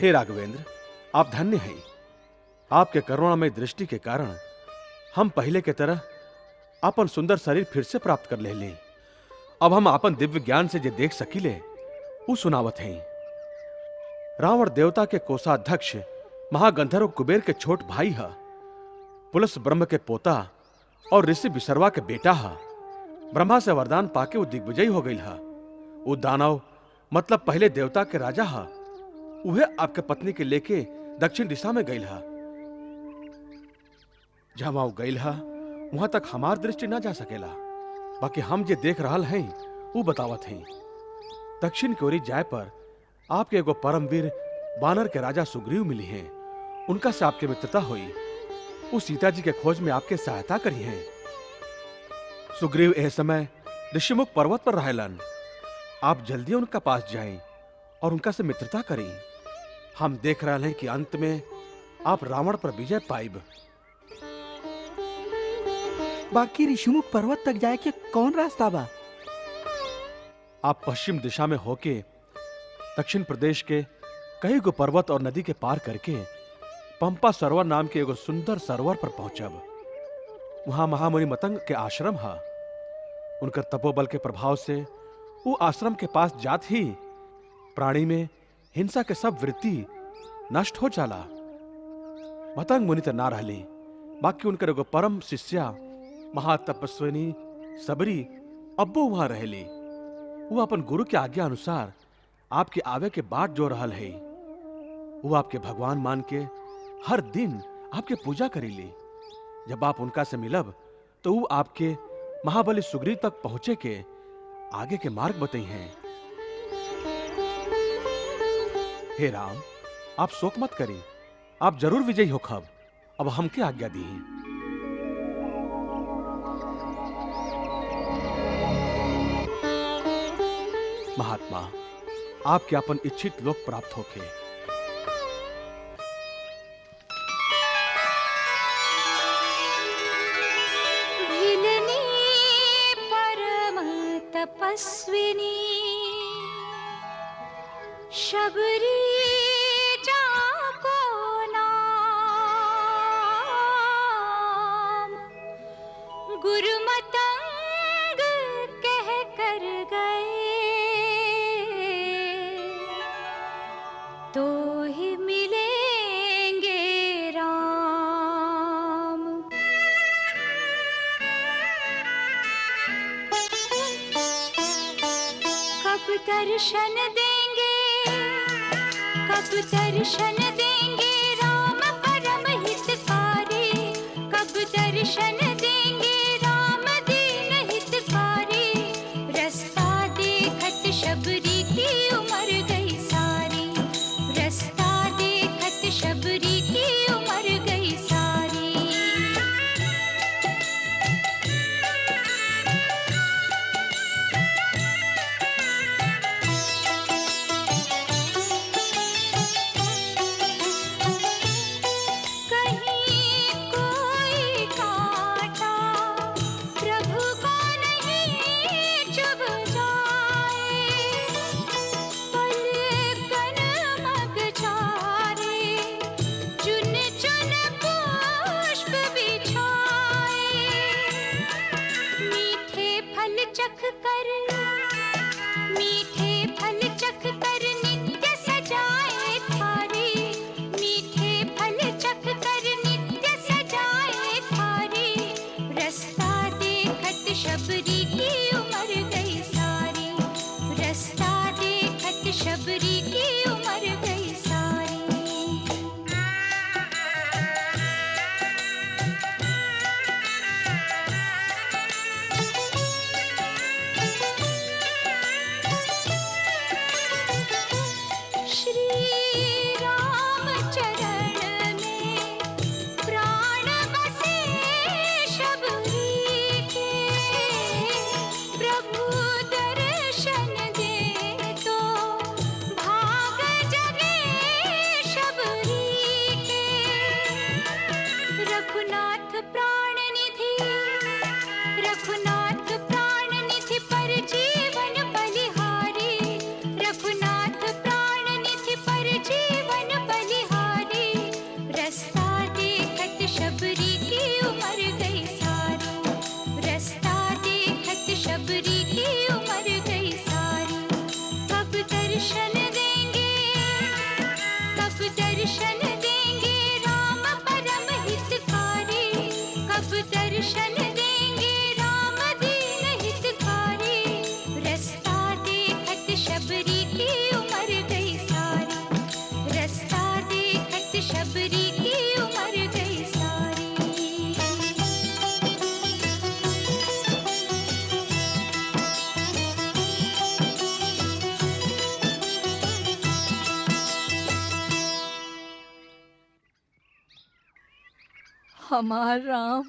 हे राघवेंद्र, आप धन्य हैं। आपके करुणामय दृष्टि के कारण हम पहले के तरह अपन सुंदर शरीर फिर से प्राप्त कर ले। अब हम अपन दिव्य ज्ञान से जे देख सकीले उ सुनावत हैं। रावण देवता के कोषाध्यक्ष महागंधर्व कुबेर के छोट भाई है, पुलस ब्रह्म के पोता और ऋषि विसर्वा के बेटा है। ब्रह्मा से वरदान पाके वो दिग्विजयी हो गई है। वो दानव मतलब पहले देवता के राजा है, उहे आपके पत्नी के लेके दक्षिण दिशा में गई है। जहां वो गई है वहां तक हमार दृष्टि ना जा सकेला, बाकी हम जे देख रहा हैं वो बतावत हैं। दक्षिण की ओरी जाए पर आपके एगो परमवीर बानर के राजा सुग्रीव मिली हैं। उनका से आपके मित्रता हुई। वो सीता जी के खोज में आपके सहायता करी हैं। सुग्रीव एह समय ऋषिमुख पर्वत पर रहेलन। आप जल्दी उनका पास जाएं और उनका से मित्रता करें। हम देख रहे हैं कि अंत में आप रावण पर विजय पाइब। बाकी ऋषिमुख पर्वत तक जाए के कौन रास्ता बा? आप पश्चिम दिशा में होके दक्षिण प्रदेश के कई गो पर्वत और नदी के पार करके पंपा सरोवर नाम के एगो सुंदर सरोवर पर पहुंचब। वहां महामुनि मतंग के आश्रम है। उनकर तपोबल के प्रभाव से वो आश्रम के पास जात ही प्राणी में हिंसा के सब वृत्ति नष्ट हो जाला। मतंग मुनि तो ना रहली, बाकी उनकर एगो परम शिष्या महातपस्विनी सबरी अब्बो वहां रहली। वो अपन गुरु के आज्ञा अनुसार आपके आवे के बाट जो रहल है। वो आपके भगवान मान के हर दिन आपके पूजा करीली। जब आप उनका से मिलब तो वो आपके महाबली सुग्रीव तक पहुंचे के आगे के मार्ग बताई हैं। हे राम, आप शोक मत करिए, आप जरूर विजयी होखब। अब हमके आज्ञा दी। महात्मा, आपके अपन इच्छित लोक प्राप्त होके। भिलनी परम तपस्विनी शबरी जाको नाम गुरुमतंग कह कर गए तो ही मिलेंगे राम। कब दर्शन देंगे, कब दर्शन देंगे राम परम हितकारी। कब दर्शन देंगे राम दीन हितकारी। रास्ता देखत शबरी की उम्र गई सारी। रास्ता देखत शबरी की उम्र गई सारी। चरण में प्राण बसे शबरी के प्रभु दर्शन दे तो भाग जगे शबरी के रघुनाथ प्राण निधि रघुनाथ प्राण निधि पर जीवन बलिहारी रघुनाथ प्राण निधि पर जीवन बलिहारी रास्ता देखत शबरी की उम्र गई सारी रास्ता देखत शबरी की उम्र गई सारी कब दर्शन देंगे राम परम हितकारी कब दर्शन देंगे राम दीन हितकारी रास्ता देखत शबरी की उम्र गई सारी रास्ता देखत शबरी की उम्र गई सारी हमार राम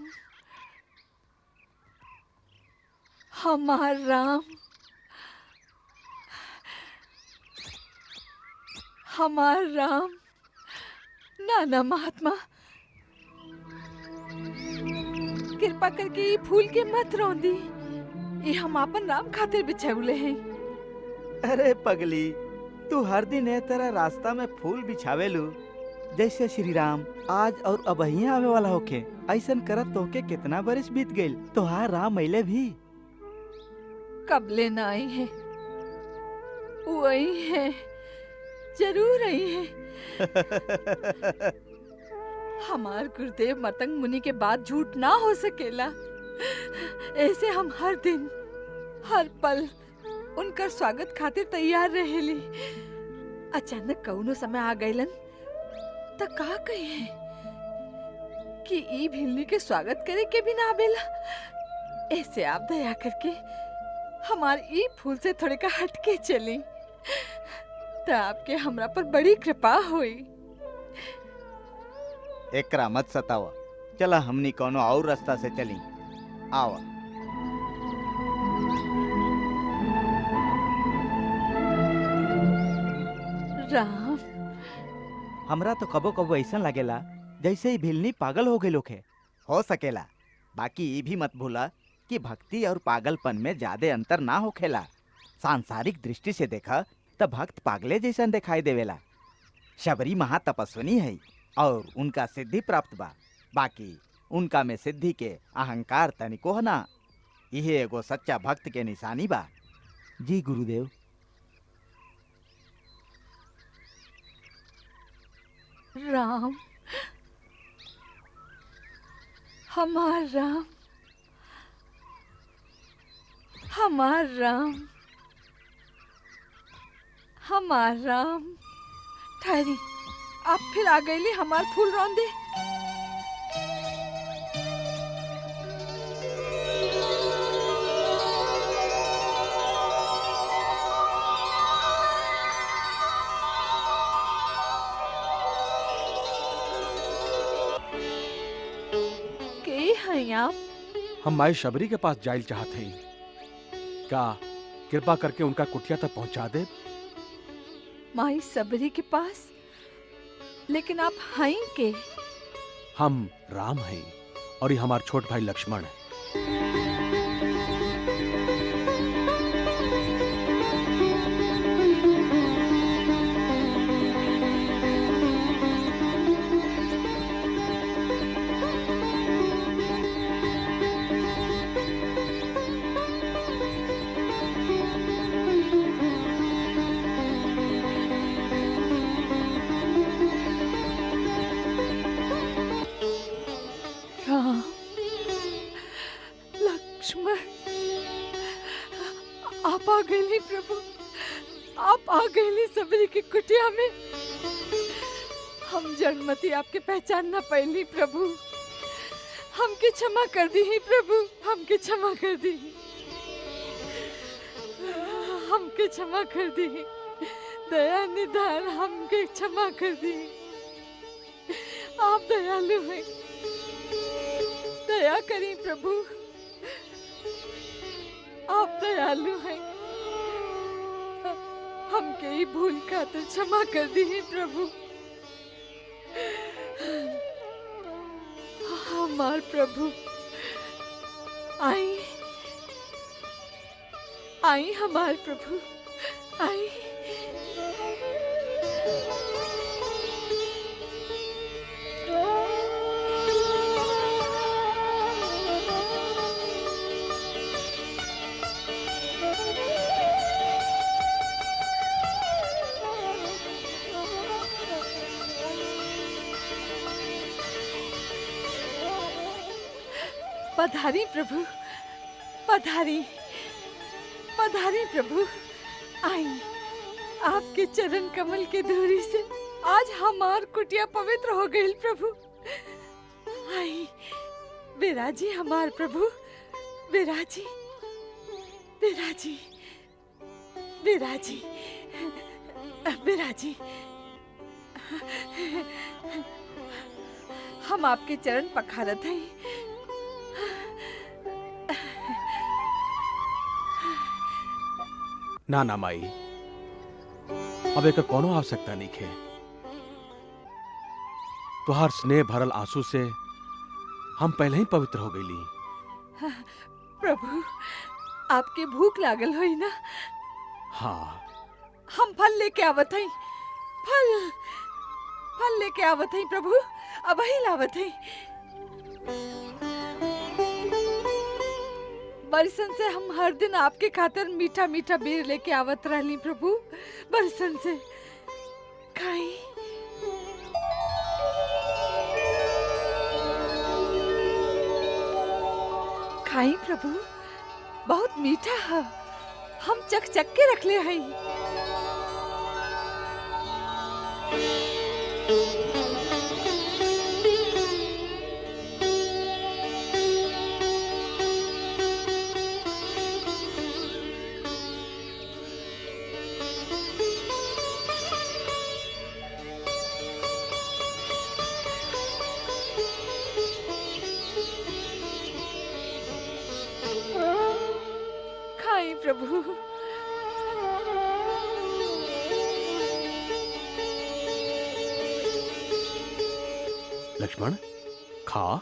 हमार राम हमार राम नाना महात्मा कृपा करके ये फूल के मत रौंदी ये हम अपन राम खातिर बिछाउले हैं। अरे पगली, तू हर दिन ए तरह रास्ता में फूल बिछावेलू जैसे श्री राम आज और अबही आवे वाला होके। ऐसन करत तोके कितना बरिस बीत गइल, तोहार राम अइले भी कब लेना आई है वो आई है जरूर आई है। हमार गुरुदेव मतंग मुनि के बाद झूठ ना हो सकेला। ऐसे हम हर दिन हर पल उनकर स्वागत खातिर तैयार रहेली। अचानक कौनो समय आ गइलन त का कहे कि ई भिलनी के स्वागत करे के भी ना आवेला। ऐसे आप दया करके हमार ई फूल से थोड़े का हटके चली तो आपके हमरा पर बड़ी कृपा हुई। एकरा मत सतावा, चला हमनी कोनो और रास्ता से चली। आवा राम, हमरा तो कबो कबो ऐसा लगेला जैसे ही भिलनी पागल हो गई लोग हो सकेला। बाकी ये भी मत भूला कि भक्ति और पागलपन में ज्यादा अंतर ना होखेला। सांसारिक दृष्टि से देखा तो भक्त पागले जैसा दिखाई देवेला। शबरी महातपस्विनी है और उनका सिद्धि प्राप्त बा। बाकी उनका में सिद्धि के अहंकार तनिको ना। यही एगो सच्चा भक्त के निशानी बा। जी गुरुदेव। राम, हमार राम, हमार राम, हमार राम। ठहरी, आप फिर आ गईली हमार फूल रौंदे। आप? हम माई शबरी के पास जाइल चाहते हैं। क्या कृपा करके उनका कुटिया तक पहुंचा दे? माई शबरी के पास? लेकिन आप हैं के? हम राम हैं और ये हमार छोट भाई लक्ष्मण है। आप आ गए प्रभु, आप आ गए शबरी की कुटिया में। हम जन्मती आपके पहचान ना पैली प्रभु, हमके क्षमा कर दी प्रभु, हमके क्षमा कर दी, हमके क्षमा कर दी, दया निधान हमके क्षमा कर दी। आप दयालु हैं, दया करें प्रभु, आप दयालु हैं। हम कई भूल खातिर क्षमा कर दी प्रभु। हमार प्रभु आई, आई हमार प्रभु आई। पधारी प्रभु, पधारी, पधारी प्रभु, आई। आपके चरण कमल के धूरी से आज हमार कुटिया पवित्र हो गई प्रभु। आई, विराजी हमार प्रभु, विराजी, विराजी, विराजी, विराजी। हम आपके चरण पखारत हैं। ना ना माई, अब एक कोनो आवश्यकता नहीं है। तुहार स्नेह भरल आंसू से हम पहले ही पवित्र हो गईली। प्रभु, आपके भूख लागल होई ना? हाँ, हम फल लेके आवत हई, फल, फल लेके आवत हई प्रभु, अब ही लावत हई। बरसन से हम हर दिन आपके खातिर मीठा मीठा बेर लेके आवत रहली प्रभु, बरसन से। खाई, खाई प्रभु, बहुत मीठा है, हम चख चख के रख ले हई। प्रभु, लक्ष्मण खा।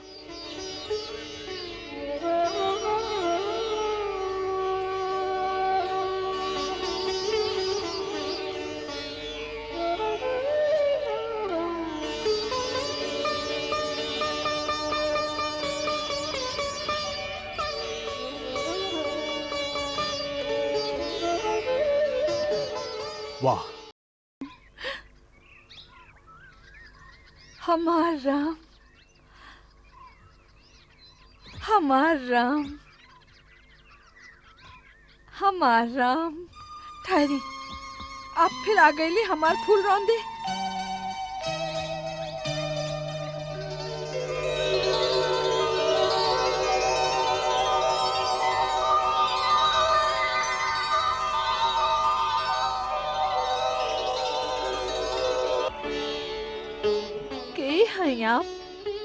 वाह, हमार राम, हमार राम, हमार राम। ठहरी, आप फिर आ गईली हमार फूल रौंदे। आप?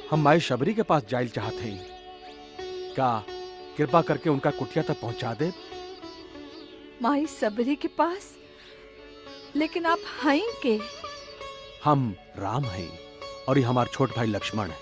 हम माई शबरी के पास जाइल चाहते हैं, क्या कृपा करके उनका कुटिया तक पहुंचा दे? माई शबरी के पास? लेकिन आप हैं के? हम राम हैं और ये हमार छोट भाई लक्ष्मण है।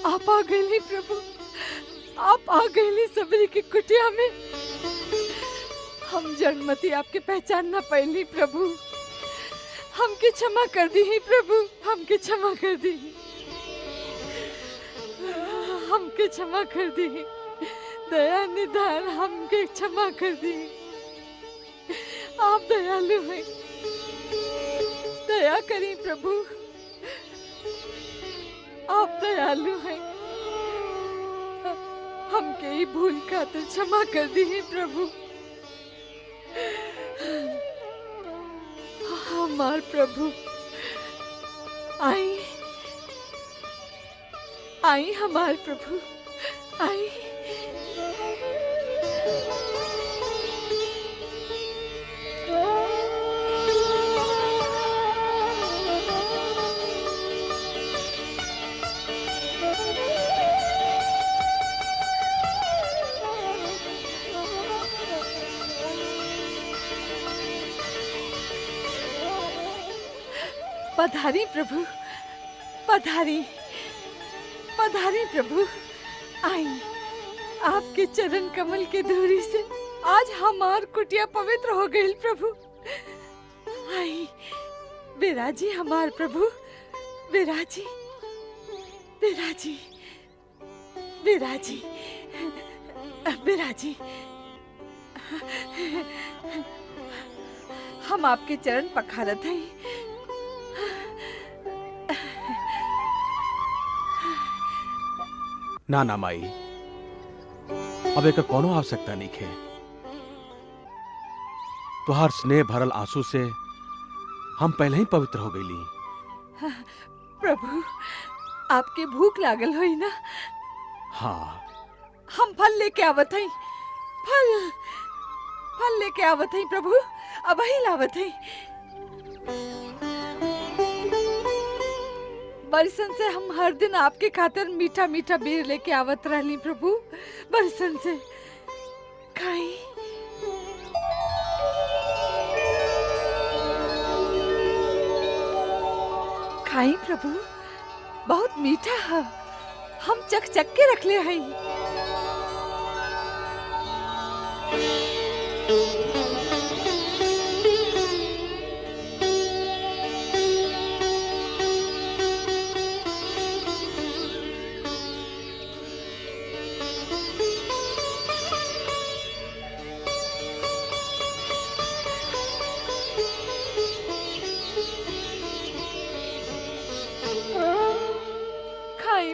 आप आ गए प्रभु, आप आ गए सबरी की कुटिया में। हम जन्मती आपके पहचान ना पाइली प्रभु, हमके क्षमा कर दी ही प्रभु, हमके क्षमा कर दी, हमके क्षमा कर दी, दया निधान हमके क्षमा कर दी। आप दयालु हैं, दया दया करी प्रभु, आप दयालु हैं। हमके ही भूल खातिर क्षमा कर दी प्रभु। हमार प्रभु, आई आई हमार प्रभु, आई। पधारी प्रभु, पधारी पधारी प्रभु, आई। आपके चरण कमल के धूरी से आज हमार कुटिया पवित्र हो गई प्रभु। आई विराजी हमार प्रभु, विराजी विराजी विराजी विराजी। हम आपके चरण पखारत हैं। ना ना माई, अब एक कोनो आवश्यकता नहीं है। तुहार स्नेह भरल आंसू से हम पहले ही पवित्र हो गईली। प्रभु, आपके भूख लागल होई ना? हाँ, हम फल लेके आवत हई। फल लेके आवत हई प्रभु, अब ही लावत हई। बरसन से हम हर दिन आपके खातिर मीठा मीठा बेर लेके आवत रहली प्रभु। बरसन से खाई। खाई प्रभु, बहुत मीठा है। हम चख चख के रख ले हई।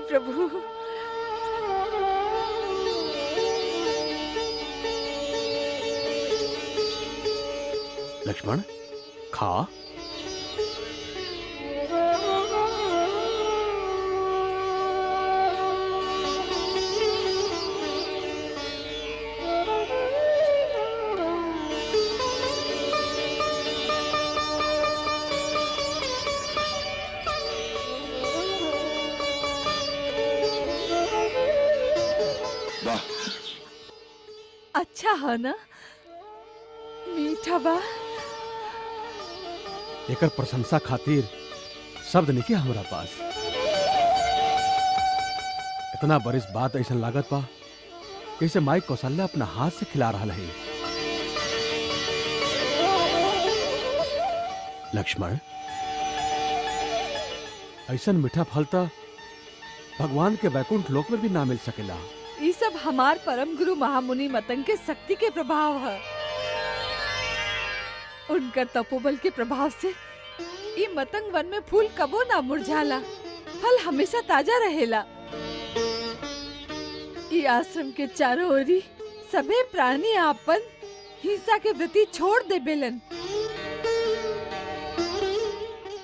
प्रभु, लक्ष्मण खा। अच्छा है ना? मीठा बा। एकर प्रशंसा खातिर शब्द नहीं के हमरा पास। इतना बरिस बात ऐसा लागत बा जैसे माई कौशल्या अपना हाथ से खिला रहा है। लक्ष्मण, ऐसा मीठा फल तो भगवान के वैकुंठ लोक में भी ना मिल सकेला। ये सब हमार परम गुरु महामुनि मतंग के शक्ति के प्रभाव है। उनकर तपोबल के प्रभाव से ये मतंग वन में फूल कबो ना मुरझाला, फल हमेशा ताजा रहेला। ये आश्रम के चारों ओरी सभी प्राणी आपन हिंसा के प्रति छोड़ दे बेलन।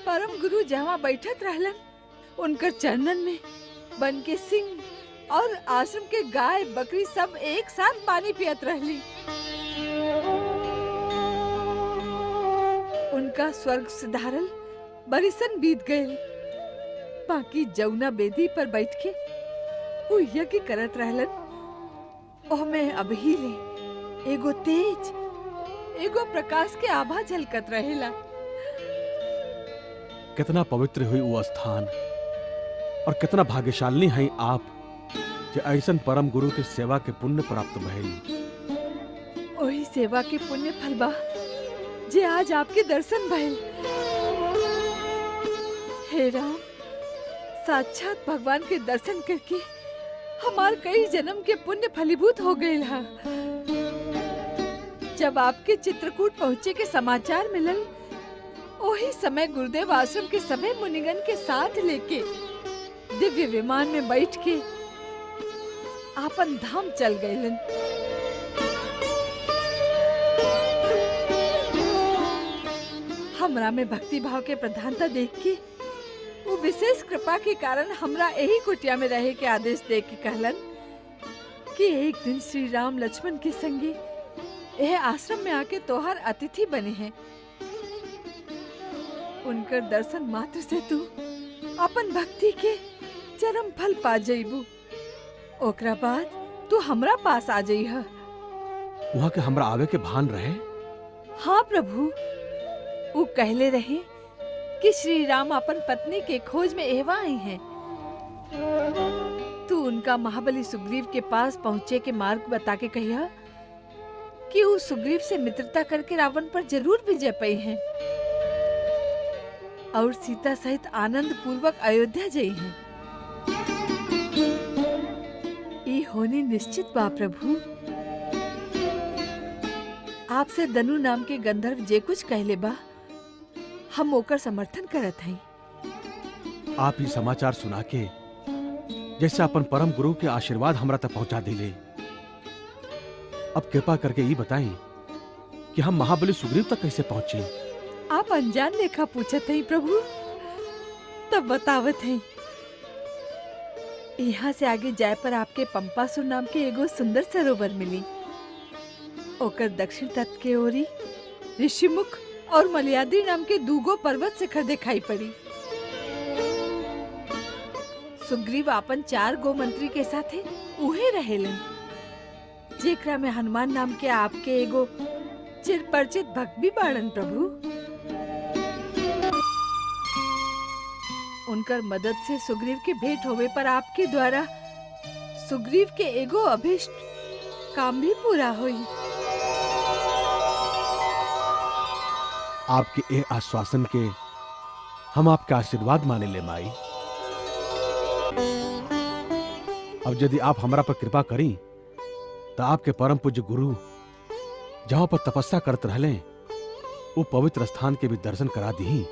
परम गुरु जहाँ बैठत रहलन, उनकर चरणन में बन के सिंह और आश्रम के गाय बकरी सब एक साथ पानी पियत रहली। उनका स्वर्ग सिधारल बरिसन बीत गए। बाकी जौना बेदी पर बैठ के वो यज्ञ करत रहलन, ओहमे अबही ले एगो तेज, एगो प्रकाश के आभा झलकत रहेला। कितना पवित्र हुई वो स्थान और कितना भाग्यशालिनी है आप जे ऐसन परम गुरु के सेवा के पुण्य प्राप्त भइल। वही सेवा के पुण्य फल बा जे आज आपके दर्शन भइल। हे राम, साक्षात भगवान के दर्शन करके हमार कई जन्म के पुण्य फलीभूत हो गए हा। जब आपके चित्रकूट पहुँचे के समाचार मिलल, ओ वही समय गुरुदेव आश्रम के सभी मुनिगण के साथ लेके दिव्य विमान में बैठ के आपन धाम चल गए। हमरा में भक्ति भाव के प्रधानता देख के वो विशेष कृपा के कारण हमरा यही कुटिया में रहे के आदेश दे के कहलन कि एक दिन श्री राम लक्ष्मण के संगे यह आश्रम में आके तोहार अतिथि बने हैं। उनकर दर्शन मात्र से तू अपन भक्ति के चरम फल पा जाइबू। ओकरा बाद तू हमरा पास आ जाइह। वहाँ के हमरा आवे के भान रहे? हाँ प्रभु, वो कहले रहे कि श्री राम अपन पत्नी के खोज में एवा आई हैं। तू उनका महाबली सुग्रीव के पास पहुँचे के मार्ग बता के कहिया कि वो सुग्रीव से मित्रता करके रावण पर जरूर विजय पाई हैं और सीता सहित आनंद पूर्वक अयोध्या गई हैं। ये होनी निश्चित बा प्रभु। आपसे दनु नाम के गंधर्व जे कुछ कहले बा हम ओकर समर्थन करत हई। आप ही समाचार सुना के जैसे अपन परम गुरु के आशीर्वाद हमरा तक पहुंचा दिले। अब कृपा करके ये बताएं कि हम महाबली सुग्रीव तक कैसे पहुंचे? आप अनजान लेखा पूछत हई प्रभु, तब बतावत हई। यहाँ से आगे जाए पर आपके पंपासुर नाम के एगो सुंदर सरोवर मिली। ओकर दक्षिण तट के ओरी ऋषिमुख और मलयाद्री नाम के दूगो पर्वत शिखर दिखाई पड़ी। सुग्रीव आपन 4 गो मंत्री के साथे उहे रहेलन, जेकरा में हनुमान नाम के आपके एगो चिरपरिचित भक्त भी बाड़न प्रभु। उनकर मदद से सुग्रीव के भेंट होवे पर आपके द्वारा सुग्रीव के एगो अभिष्ट काम भी पूरा हुई। आपके ए आश्वासन के हम आपका आशीर्वाद माने ले माई। अब यदि आप हमरा पर कृपा करी तो आपके परम पूज्य गुरु जहां पर तपस्या करते रहले वो पवित्र स्थान के भी दर्शन करा दी,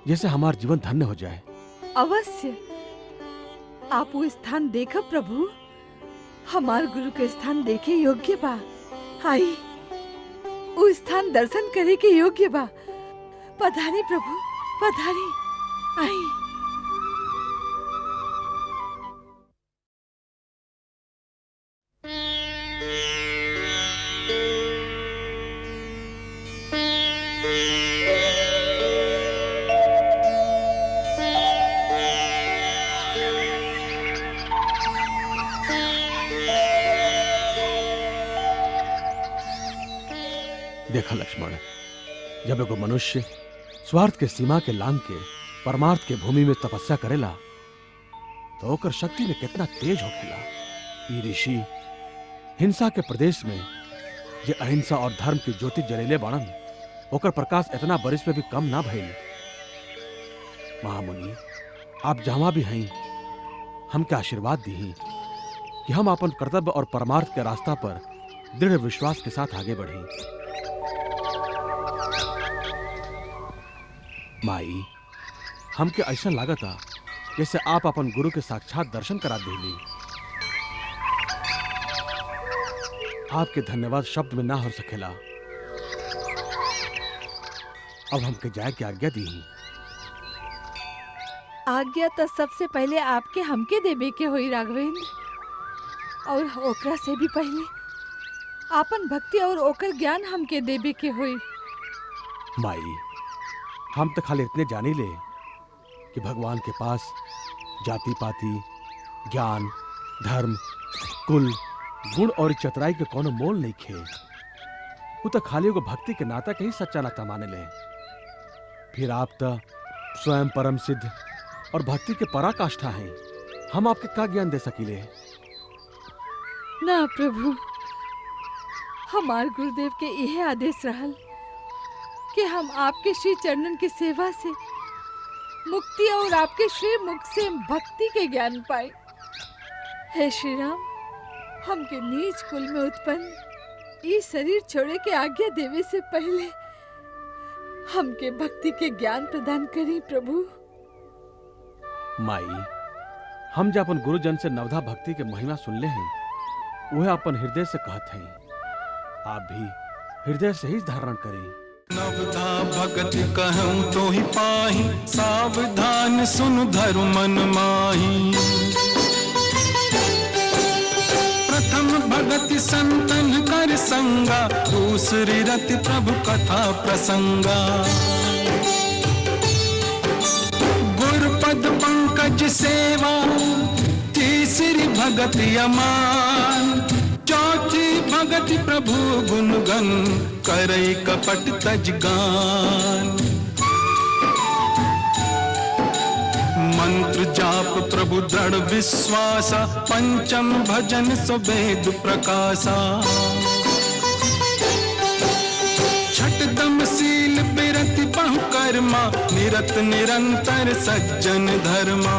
जैसे हमारा जीवन धन्य हो जाए। अवश्य आप वो स्थान देखब प्रभु। हमार गुरु के स्थान देखे योग्य बा। आई वो स्थान दर्शन करे के योग्य बा। पधारी प्रभु, पधारी। आई देखा लक्ष्मण, जब एगो मनुष्य स्वार्थ के सीमा के लांग के परमार्थ के भूमि में तपस्या करेला तो ओकर शक्ति में कितना तेज होखेला। ई ऋषि हिंसा के प्रदेश में जे अहिंसा और धर्म की ज्योति जलेले बाणन, ओकर प्रकाश इतना बरिस में भी कम ना भइल। महामुनि, आप जहां भी हैं हमके आशीर्वाद दी कि हम अपन कर्तव्य और परमार्थ के रास्ता पर दृढ़ विश्वास के साथ आगे बढ़ी। माई, हमके ऐसा लागता जैसे आप अपन गुरु के साक्षात दर्शन करा देली। आपके धन्यवाद शब्द में ना हो सकेला। अब हमके जाए की आज्ञा दी। आज्ञा तो सबसे पहले आपके हमके देवे के होई राघवेंद्र, और ओकरा से भी पहले आपन भक्ति और ओकर ज्ञान हमके देवे के होई। माई, हम तो खाली इतने जानी ले कि भगवान के पास जाति पाति, ज्ञान, धर्म, कुल, गुण और चतुराई के कोनो मोल नहीं खे। वो तो खाली एगो भक्ति के नाता के ही सच्चा नाता माने ले। फिर आप तो स्वयं परम सिद्ध और भक्ति के पराकाष्ठा हैं। हम आपके क्या ज्ञान दे सकीले? ना प्रभु, हमार गुरुदेव के यह आदेश रहल कि हम आपके श्री चरणन की सेवा से मुक्ति और आपके श्री मुख से भक्ति के ज्ञान पाए। हे श्री राम, हमके नीच कुल में उत्पन्न ये शरीर छोड़े के आज्ञा देवे से पहले हमके भक्ति के ज्ञान प्रदान करी प्रभु। माई, हम जब अपन गुरुजन से नवधा भक्ति के महिमा सुनले हैं, वह अपन हृदय से कहत हैं। आप भी हृदय से ही धारण करें। नवधा भगत कहूँ तो ही पाही, सावधान सुन धरु मन माही। प्रथम भगति संतन कर संगा, दूसरी रति प्रभु कथा प्रसंगा। गुरुपद पंकज सेवा, तीसरी भगति अमान। चौथी भगति प्रभु गुणगन, करई कपट तजगान। मंत्र जाप प्रभु दृढ़ विश्वासा, पंचम भजन सुवेद प्रकाशा। छठदम शील बिरति बहु कर्मा, निरत निरंतर सज्जन धर्मा।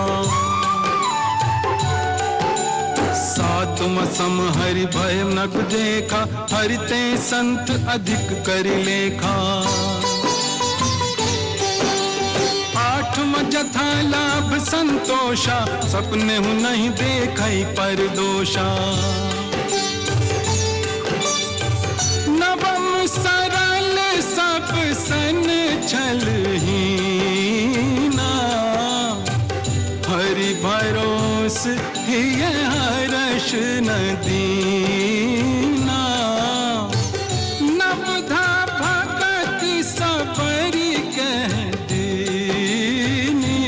सातम सम हरि भय नग देखा, हरिते संत अधिक करि लेखा। आठम जथा लाभ संतोषा, सपने हूँ नहीं देखई पर दोषा। नवम सरल सब सन छलहीना, हरि भरोस हिय हर्ष न दीना। नवधा भगति सबरी कह दीनी,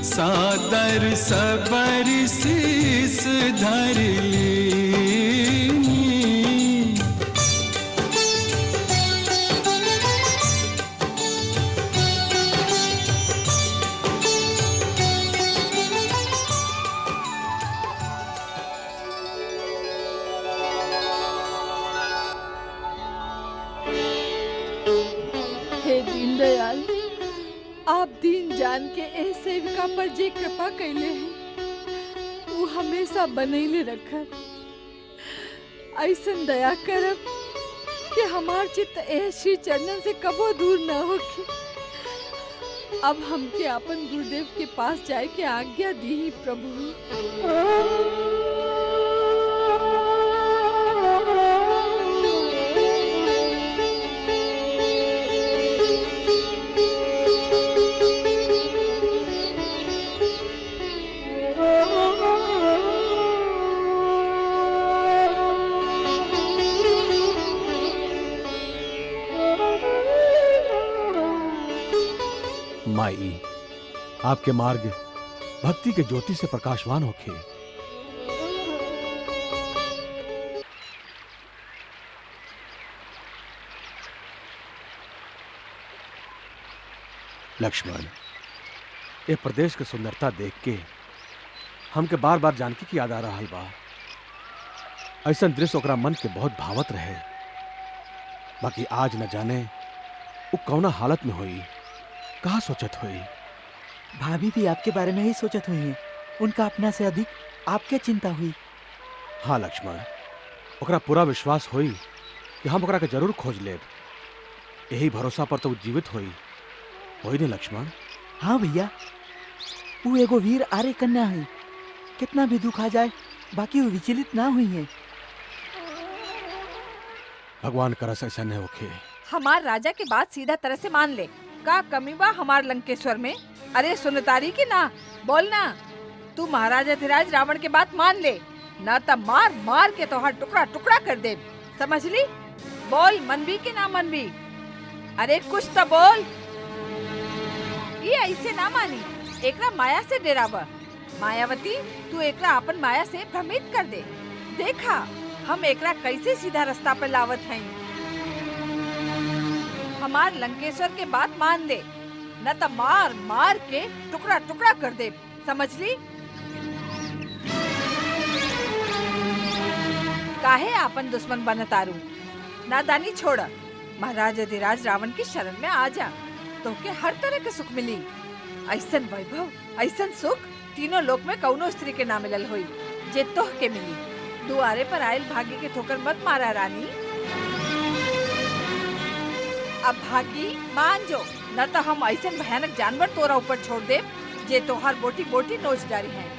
सादर सबरी शीस धर लीनी। हे दीनदयाल, आप दीन जान के ए सेविका पर जे कृपा कैले हैं, वो हमेशा बनैले रखब। ऐसन दया करब कि हमार चित्त ए श्री चरणन से कबो दूर न होके। अब हमके अपन गुरुदेव के पास जाए के आज्ञा दी प्रभु। माई, आपके मार्ग भक्ति के ज्योति से प्रकाशवान होखे। लक्ष्मण, ये प्रदेश की सुंदरता देख के हमके बार बार जानकी की याद आ रहा बा। ऐसा दृश्य ओकरा मन के बहुत भावत रहे, बाकी आज न जाने वो कौना हालत में हुई, कहाँ सोचत हुई। भाभी भी आपके बारे में ही सोचत हुई है। उनका अपना से अधिक आपके चिंता हुई। हाँ लक्ष्मण, ओकरा पूरा विश्वास हुई कि हम ओकरा के जरूर खोज लेब। यही भरोसा पर तो वो जीवित हुई ने लक्ष्मण। हाँ भैया, वो एगो वीर आर्य कन्या है। कितना भी दुख आ जाए, बाकी वो विचलित ना हुई है। भगवान करस ऐसा नहीं होखे। हमार राजा के बात सीधा तरह से मान ले। का कमी बा हमार लंकेश्वर में? अरे सुनतारी की ना बोल ना। तू महाराजा धीराज रावण के बात मान ले, ना तब मार मार के तोहार टुकड़ा टुकड़ा कर दे। समझ ली? बोल मनबी के ना मनबी? अरे कुछ तो बोल। ये ऐसे ना मानी, एकरा माया से डेरावा। मायावती, तू एकरा अपन माया से भ्रमित कर दे। देखा हम एकरा कैसे सीधा रास्ता पर लावत हैं। हमार लंकेश्वर के बात मान ले, न तो मार मार के टुकड़ा टुकड़ा कर दे। समझ ली? काहे आपन दुश्मन बनतारू? नादानी छोड़, महाराजा धीराज रावण की शरण में आ जा, तो के हर तरह के सुख मिली। ऐसन वैभव, ऐसन सुख तीनों लोक में कौनो स्त्री के ना मिलल होई जे तोह के मिली। दुआरे पर आयल भाग्य के ठोकर मत मारा रानी। अब भागी मान जो, न तो हम ऐसे भयानक जानवर तोरा ऊपर छोड़ दे जे तोहार बोटी बोटी नोच डारी है।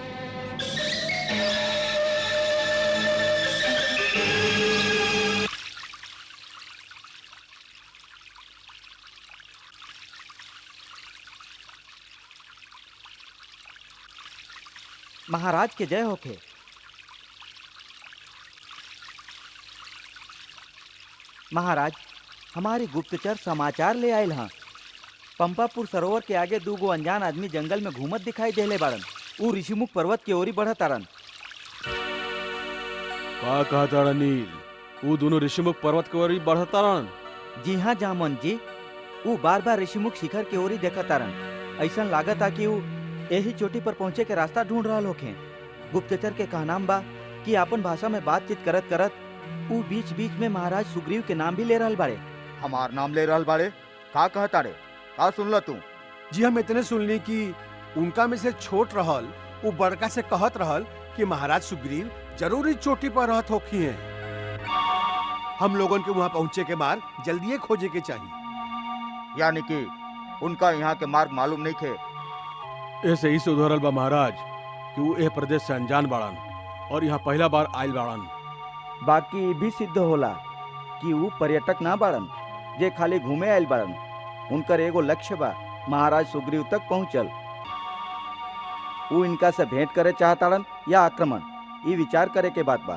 महाराज के जय होखे। महाराज, हमारी गुप्तचर समाचार ले आयल हाँ। पंपापुर सरोवर के आगे दूगो अनजान आदमी जंगल में घूमत दिखाई देले बाड़न। ऊ ऋषिमुख पर्वत की ओरी बढ़त तारन। का कहा तारा नील? वो दोनों ऋषिमुख पर्वत की ओर बढ़त तारन? जी हाँ जामन जी, ऊ बार बार ऋषिमुख शिखर की ओरी देखत तारन। ऐसा लागत आ कि ऊ यही चोटी पर पहुँचे के रास्ता ढूंढ रहा होखे। गुप्तचर के कहनाम बा कि आपन भाषा में बातचीत करत करत ऊ बीच बीच में महाराज सुग्रीव के नाम भी ले रहल बाड़े। हमार नाम ले रहल बाड़े? का कहता रे? का सुनला तू? जी हम इतने सुनली कि उनका में से छोट रहल वो बड़का से कहत रहल कि महाराज सुग्रीव जरूर इस चोटी पर रहत होखी हैं। हम लोगन के वहाँ पहुँचे के मार्ग जल्दी खोजे के चाहिए। यानी कि उनका यहाँ के मार्ग मालूम नहीं थे। ऐसे ही सुधरल बा महाराज कि वो यह प्रदेश से अनजान बाड़न और यहाँ पहला बार आयल बाड़न। बाकी भी सिद्ध होला कि वो पर्यटक ना बाड़न जे खाली घूमे आयल बाड़न। उनकर एगो लक्ष्य बा महाराज सुग्रीव तक पहुँचल। वो इनका से भेंट करे चाहताड़न या आक्रमण, ये विचार करे के बात बा।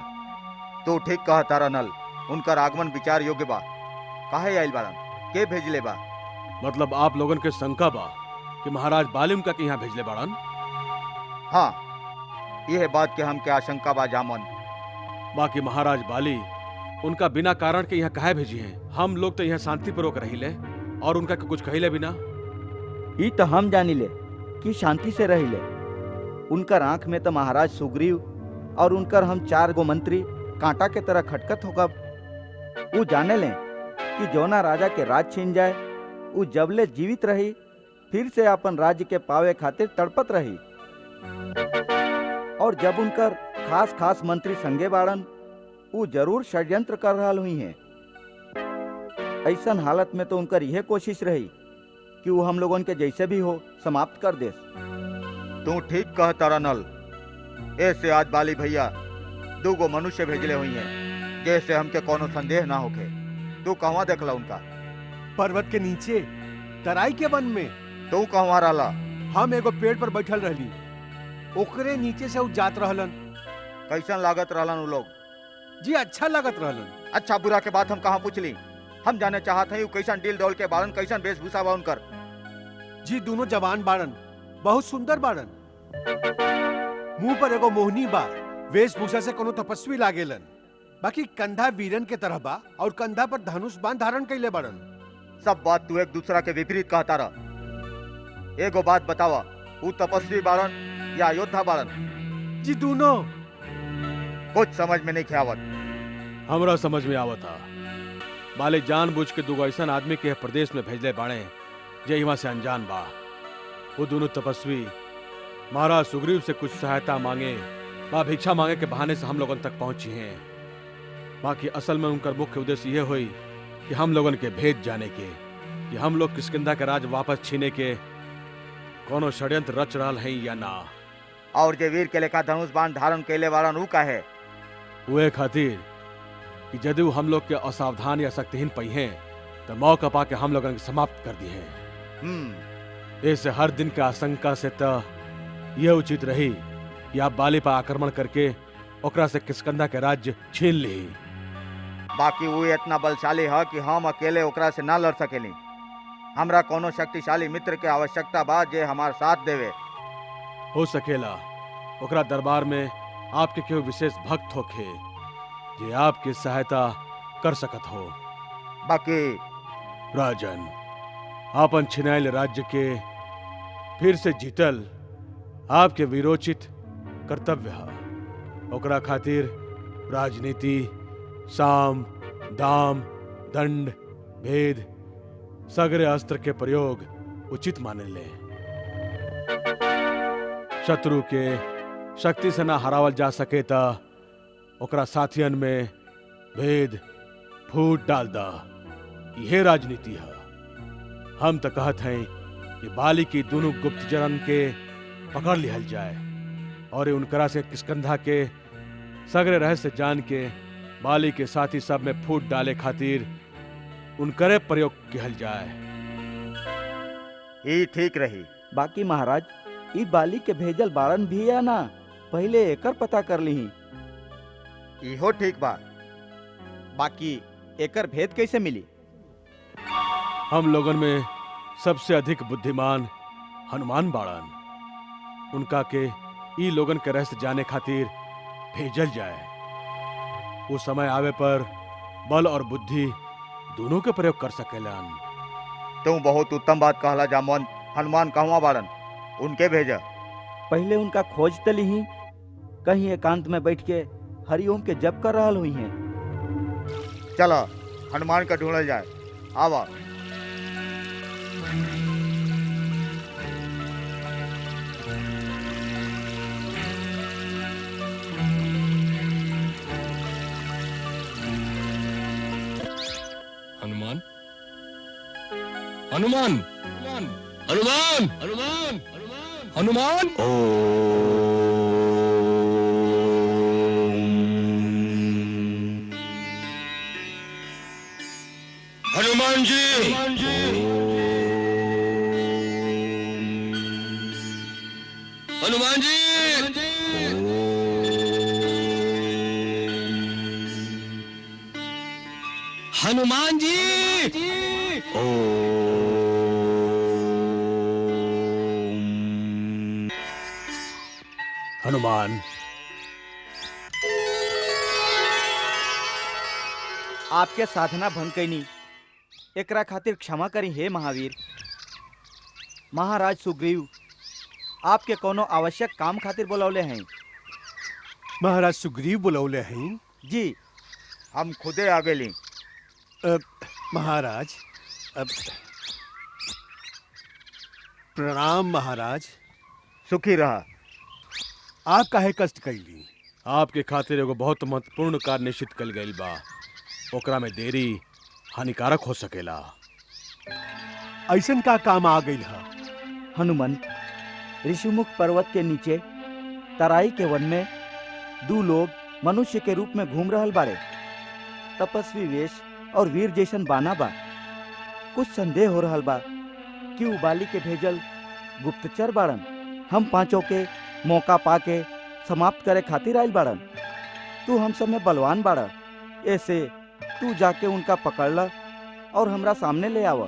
तो ठीक कहा तारा नल, उनकर आगमन विचार योग्य बा। काहे आयल बाड़न? के भेजले बा? मतलब आप लोगन के शंका बा कि महाराज बालिम का यहाँ भेजले बाड़न? हाँ, यह बात के हम के आशंका बा जामन। बाकी महाराज बाली उनका बिना कारण के यहाँ काहे भेजी हैं? हम लोग तो यहाँ शांतिपूर्वक रहिले और उनका कुछ कहिले बिना। ई तो हम जानी ले कि शांति से रहिले। उनकर आंख में तो महाराज सुग्रीव और उनकर हम 4 गो मंत्री कांटा के तरह खटकत होगा। वो जाने ले कि जौना राजा के राज छीन जाए वो जबले जीवित रही फिर से अपन राज्य के पावे खातिर तड़पत रही। और जब उनकर खास खास मंत्री संगे बाड़न वो जरूर षड्यंत्र कर रहा हुई हैं। ऐसन हालत में तो उनकर यह कोशिश रही कि वो हम लोगों के जैसे भी हो समाप्त कर दे। तू ठीक कह तारा नल। ऐसे आज बाली भैया 2 गो मनुष्य भेजले हुई हैं जैसे हमके कोनो संदेह ना होके। तू कहवा देखला उनका? पर्वत के नीचे तराई के वन में। तू कहवा रहला? हम एगो पेड़ पर बैठल रहली, ओकरे नीचे से उ जात रहलन। कैसन लागत रहलन उ लोग? जी अच्छा लागत रहलन। अच्छा बुरा के बात हम कहाँ पूछली? हम जाने चाहत हई कैसन डील डोल के बाड़न, कैसन वेशभूषा बा उनकर। जी दोनों जवान बाड़न, बहुत सुंदर बाड़न। मुंह पर एगो मोहनी बा, वेशभूषा से कोनो तपस्वी लागेलन। बाकी कंधा वीरन के तरह बा और कंधा पर धनुष बाण धारण कैले बाड़न। सब बात तू एक दूसरा के विपरीत कहता रह। एगो बात बतावा, उ तपस्वी बाड़न या योद्धा बाड़न? जी दोनों। कुछ समझ में नहीं ख्यावत। हमरा समझ में आवता। बाले जानबूझ के 2 गो ऐसा आदमी के प्रदेश में भेजले बाड़े जे यहाँ से अनजान बा। वो दोनों तपस्वी महाराज सुग्रीव से कुछ सहायता मांगे बा भिक्षा मांगे के बहाने से हम लोगन तक पहुंची हैं। बाकी असल में उनका मुख्य उद्देश्य यह हुई कि हम लोगन के भेद जाने के कि हम लोग किष्किंधा के राज वापस छीने के कोनो षड्यंत्र रच रहल हैं या ना। और जे वीर के लेखा धनुष बाण धारण कैले वाला उ काहे? वे खातिर कि यदि हम लोग के असावधान या शक्तिहीन पई हैं तो मौका पा के हम लोगन के समाप्त कर दी हैं। ऐसे हर दिन के आशंका से तो यह उचित रही कि आप बाली पर आक्रमण करके ओकरा से किष्किंधा के राज्य छीन ली। बाकी वो इतना बलशाली है कि हम अकेले ओकरा से ना लड़ सकेली। हमरा कोनो शक्तिशाली मित्र के आवश्यकता बा जे हमार साथ देवे। हो सकेला ओकरा दरबार में आपके केहू विशेष भक्त होखे जे आपकी सहायता कर सकत हो। बाकी राजन, आपन छिनाइल राज्य के फिर से जीतल आपके विरोचित कर्तव्य है। ओकरा खातिर राजनीति, साम, दाम, दंड, भेद, सगरे अस्त्र के प्रयोग उचित माने ले। शत्रु के शक्ति से ना हरावल जा सके ता ओकरा साथियन में भेद फूट डाल दा। यह राजनीति है। हम तो कहत हैं कि बाली की दोनों गुप्तचरन के पकड़ लिहल जाए और उनकरा से किस्कंधा के सगरे रहस्य जान के बाली के साथी सब में फूट डाले खातिर उनकरे प्रयोग किहल जाए। ये ठीक रही। बाकी महाराज ई बाली के भेजल बारन भी है ना, पहले एकर पता कर ली। इहो ठीक बा। बाकी एकर भेद कैसे मिली? हम लोगन में सबसे अधिक बुद्धिमान हनुमान बाड़न, उनका के ई लोगन के रहस्य जाने खातिर भेजल जाए। वो समय आवे पर बल और बुद्धि दोनों के प्रयोग कर सकेलन। तुम बहुत उत्तम बात कहला जामवन। हनुमान कहवा बाड़न, उनके भेजा। पहले उनका खोज तली ही, कहीं एकांत में बैठ के हरिओम के जप कर रहा हुई हैं। चलो हनुमान का ढूंढल जाए। आवा। हनुमान हनुमान हनुमान हनुमान हनुमान हनुमान जी हनुमान जी हनुमान जी हनुमान, आपके साधना भंग कैनी, एकरा खातिर क्षमा करी हे महावीर। महाराज सुग्रीव आपके कोनो आवश्यक काम खातिर बुलौले हैं। महाराज सुग्रीव बुलौले हैं? जी, हम खुदे आ गए। महाराज प्रणाम। महाराज सुखी रहा। आप काहे कष्ट कैली? आपके खातिर एगो बहुत महत्वपूर्ण कार्य निश्चित कल गईल बा, ओकरा में देरी हानिकारक हो सकेला। ऐसन का काम आ गई है? हनुमान, ऋषिमुख पर्वत के नीचे तराई के वन में दो लोग मनुष्य के रूप में घूम रहल बाड़े। तपस्वी वेश और वीर जैसन बाना बा। कुछ संदेह हो रहल बा कि उ बाली के भेजल गुप्तचर बाड़न। हम पांचों के मौका पाके समाप्त करे खातिर आइल बाड़न। तू हम सब में बलवान बाड़ा, ऐसे तू जाके उनका पकड़ ला और हमरा सामने ले आवा,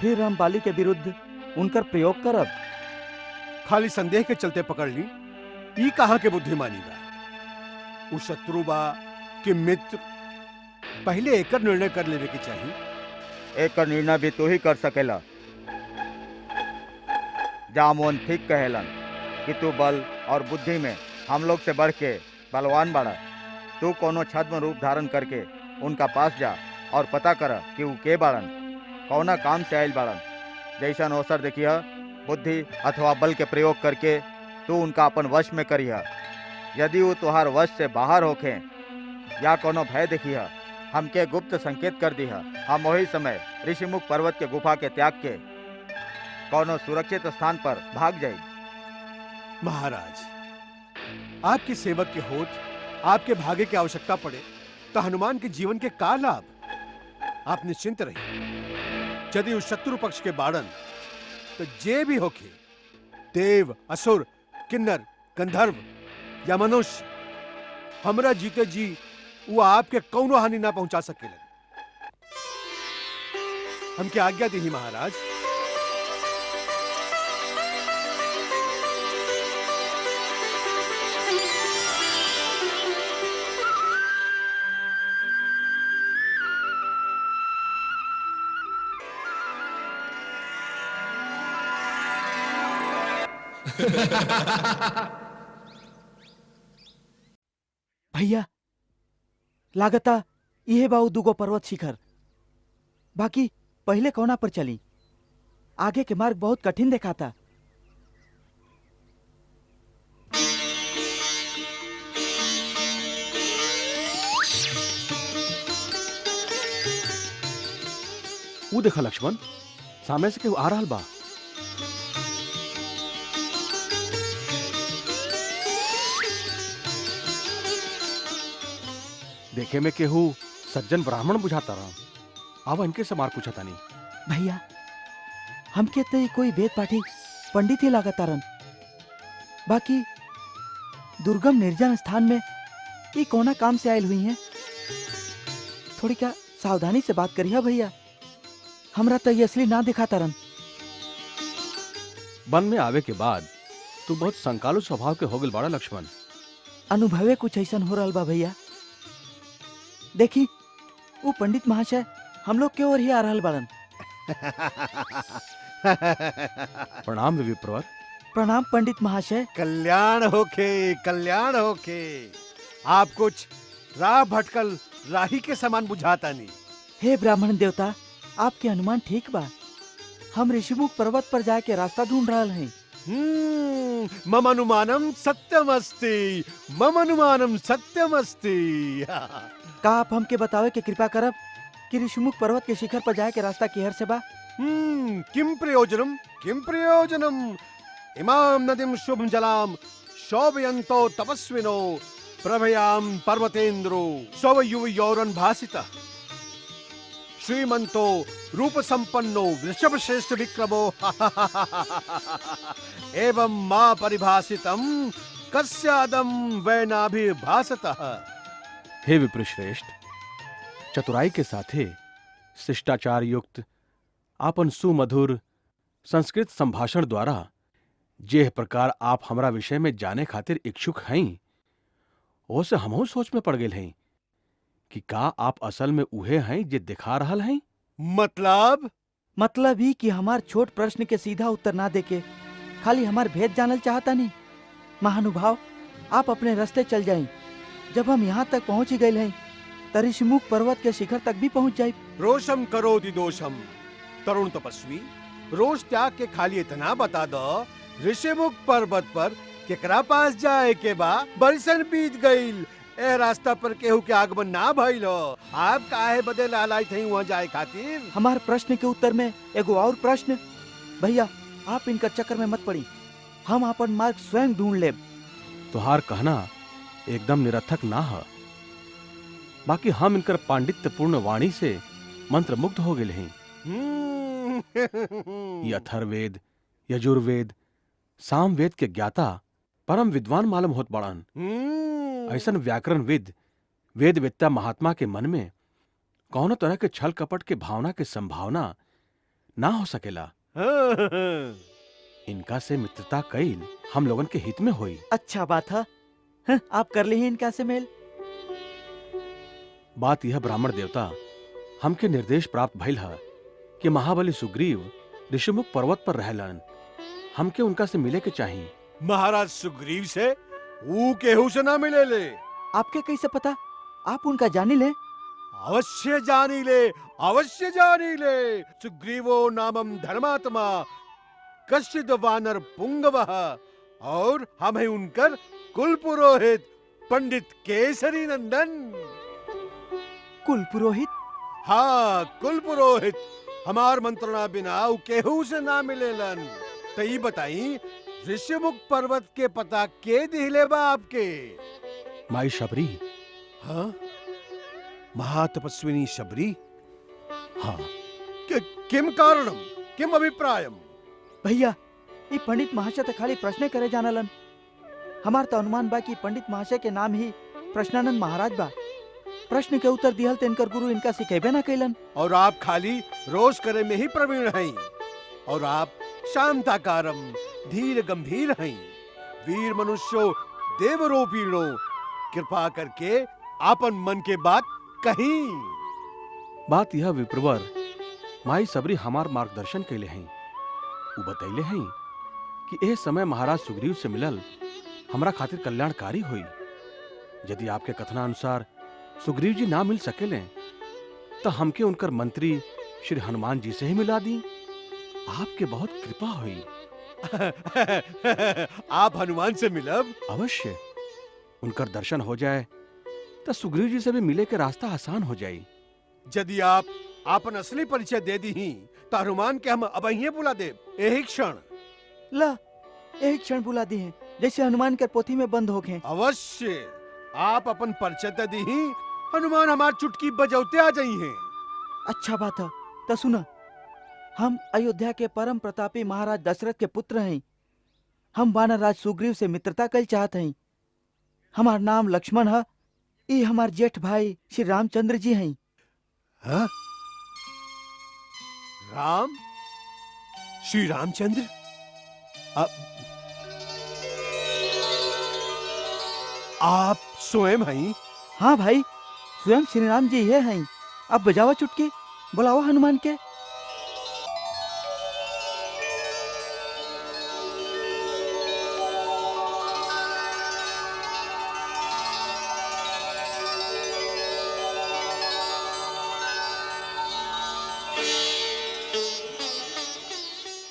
फिर हम बाली के विरुद्ध उनकर प्रयोग करब। खाली संदेह के चलते पकड़ ली? ई कहाँ के बुद्धिमानी बा? उ शत्रु बा कि मित्र? पहले एकर निर्णय कर लेवे के चाहिए। एकर निर्णय भी तू ही कर सकेला। जामोन ठीक कहेलन कि तू बल और बुद्धि में हम लोग से बढ़ के बलवान बाड़ा। तू कोनो छद्म रूप धारण करके उनका पास जा और पता कर कि वो के बाड़न, कौना काम से आयल बाड़न। जैसन अवसर देखिया, बुद्धि अथवा बल के प्रयोग करके तू उनका अपन वश में करिया। यदि वो तुहार वश से बाहर होखे या कोनो भय देखिया, हमके गुप्त संकेत कर दिया। हम वही समय ऋषिमुख पर्वत के गुफा के त्याग के कोनो सुरक्षित स्थान पर भाग जाए। महाराज, आपके सेवक के होठ आपके भागे की आवश्यकता पड़े तो हनुमान के जीवन के का लाभ? आप निश्चिंत रहिए। यदि उस शत्रु पक्ष के बाड़न तो जे भी होके, देव, असुर, किन्नर, गंधर्व या मनुष्य, हमरा जीते जी वो आपके कौनो हानि ना पहुंचा सकेलन। हमके आज्ञा दी महाराज। भैया, लागता यह बाऊ दुगो पर्वत शिखर। बाकी पहले कौना पर चली? आगे के मार्ग बहुत कठिन देखाता। वो देखा लक्ष्मण, सामने से केहू आ रहल बा। देखे में केहू सज्जन ब्राह्मण बुझाता रहा। आवा इनके से मार पूछा तानी। भैया हमके तो कोई वेद पाठी पंडित ही लागतारन, बाकी दुर्गम निर्जन स्थान में ये कोना काम से आयल हुई हैं। थोड़ी क्या सावधानी से बात करिए भैया, हमरा तो ये असली ना दिखातारन। वन में आवे के बाद तू बहुत संकालु स्वभाव के हो गल बाड़ा लक्ष्मण। अनुभवे कुछ ऐसा हो रहा बा भैया। देखी वो पंडित महाशय हम लोग के ओर ही आ रहल बाड़न। प्रणाम विप्रवर। प्रणाम पंडित महाशय। कल्याण होके, कल्याण होके। आप कुछ राह भटकल राही के समान बुझाता नहीं। हे ब्राह्मण देवता, आपके अनुमान ठीक बा। हम ऋषिमुख पर्वत पर जाके रास्ता ढूंढ रहा हैं। मम अनुमानम सत्यमस्ति, मम अनुमानम सत्यमस्ति। का आप हमके बतावे के कृपा करब कि ऋषिमुख पर्वत के शिखर पर जाए के रास्ता किहर से बा? किम प्रयोजनम, किम प्रयोजनम। इमाम नदीम शुभम जलाम शोभयन्तो तपस्विनो प्रभयाम पर्वतेन्द्रो शोभ युव यौरन भासिता श्रीमंतो रूप संपन्नो वृषभ श्रेष्ठ विक्रमो एवं मां परिभाषितम कस्यादम वैनाभिभासतः। हे विप्रश्रेष्ठ, चतुराई के साथे शिष्टाचार युक्त आपन सुमधुर संस्कृत संभाषण द्वारा जेह प्रकार आप हमरा विषय में जाने खातिर इच्छुक हैं, ओसे हमहू सोच में पड़ गए हैं कि का आप असल में उहे हैं जे दिखा रहल हैं। मतलब ही कि हमार छोट प्रश्न के सीधा उत्तर ना देके खाली हमार भेद जानल चाहता नहीं। महानुभाव, आप अपने रास्ते चल जाएं। जब हम यहाँ तक पहुँच ही गए हैं तो ऋषिमुख पर्वत के शिखर तक भी पहुँच जाए। रोषम करोति दोषम। तरुण तपस्वी, रोष त्याग के खाली इतना बता दो, ऋषिमुख पर्वत पर केकरा पास जाए के बा? बरसन बीत गईल, ए रास्ता पर केहू के आगमन ना भइलो। आप काहे बदे लालायत हई वहां जाए खातिर? हमार प्रश्न के उत्तर में एगो और प्रश्न। भैया आप इनका चक्कर में मत पड़ी, हम अपन मार्ग स्वयं ढूंढ लेब। तुहार कहना एकदम निरर्थक ना है, बाकी हम इनकर पांडित्यपूर्ण वाणी से मंत्र मुग्ध हो गए हैं। ये अथर्ववेद, यजुर्वेद, सामवेद के ज्ञाता परम विद्वान मालूम होत बड़न। ऐसन व्याकरण विद वेद वेत्ता महात्मा के मन में कौनो तरह के छल कपट के भावना के संभावना ना हो सकेला। इनका से मित्रता कईल हम लोगन के हित में होई। अच्छा बात है, आप कर ली इनका से मेल। बात यह ब्राह्मण देवता हमके निर्देश प्राप्त भइल है कि महाबली सुग्रीव ऋषिमुख पर्वत पर रहलन, हमके उनका से मिले के चाहिए। महाराज सुग्रीव से? ऊ केहू से ना मिले ले। आपके कैसे पता? आप उनका जानी ले? अवश्य जानी ले, अवश्य जानी ले। सुग्रीवो नामम धर्मात्मा कश्चिद वानर पुंगवः, और हम हैं उनकर कुल पुरोहित पंडित केसरी नंदन। कुल पुरोहित? हाँ, कुल पुरोहित। हमार मंत्रणा बिना ऊ केहू से ना मिलेलन। तई बताई, ऋषिमुख पर्वत के पता के दिले बा आपके? माई शबरी। हाँ, महातपस्विनी शबरी। हाँ। किम कारणम, किम अभिप्रायम? भैया ये पंडित महाशय तो खाली प्रश्न करे जानलन। हमार तो अनुमान बा कि पंडित महाशय के नाम ही प्रश्नानंद महाराज बा। प्रश्न के उत्तर दिहल तो इनकर गुरु इनका सिखेबे ना कैलन। और आप खाली रोज करे में ही प्रवीण हैं, और आप शांताकारम धीर गंभीर हैं। वीर मनुष्यो देवरूपीणो, कृपा करके आपन मन के बात कहीं। बात यह विप्रवर, माई सबरी हमार मार्गदर्शन कैले हैं। वो बतैले हैं कि यह समय महाराज सुग्रीव से मिलल हमरा खातिर कल्याणकारी हुई। यदि आपके कथनानुसार सुग्रीव जी ना मिल सकेले तो हमके उनकर मंत्री श्री हनुमान जी से ही मिला दी। आपके बहुत कृपा हुई। आप हनुमान से मिलब? अवश्य। उनकर दर्शन हो जाए तो सुग्रीव जी से भी मिले के रास्ता आसान हो जाए। यदि आप आपन असली परिचय दे दी ही तो हनुमान के हम अबहिये बुला दे यही क्षण। ला यही क्षण बुला दी है जैसे हनुमान के पोथी में बंद हो गए। अवश्य आप अपन परिचय दे दी ही हनुमान हमार चुटकी बजौते आ जाई हैं। अच्छा बात है तो सुना, हम अयोध्या के परम प्रतापी महाराज दशरथ के पुत्र हैं। हम वानर राज सुग्रीव से मित्रता कर चाहते हैं। हमार नाम लक्ष्मण है। ये हमार जेठ भाई श्री रामचंद्र जी हैं। हाँ? राम? श्री रामचंद्र? आप स्वयं हैं? हाँ भाई, स्वयं श्री राम जी ये हैं। अब बजाओ चुटकी, बुलाओ हनुमान के।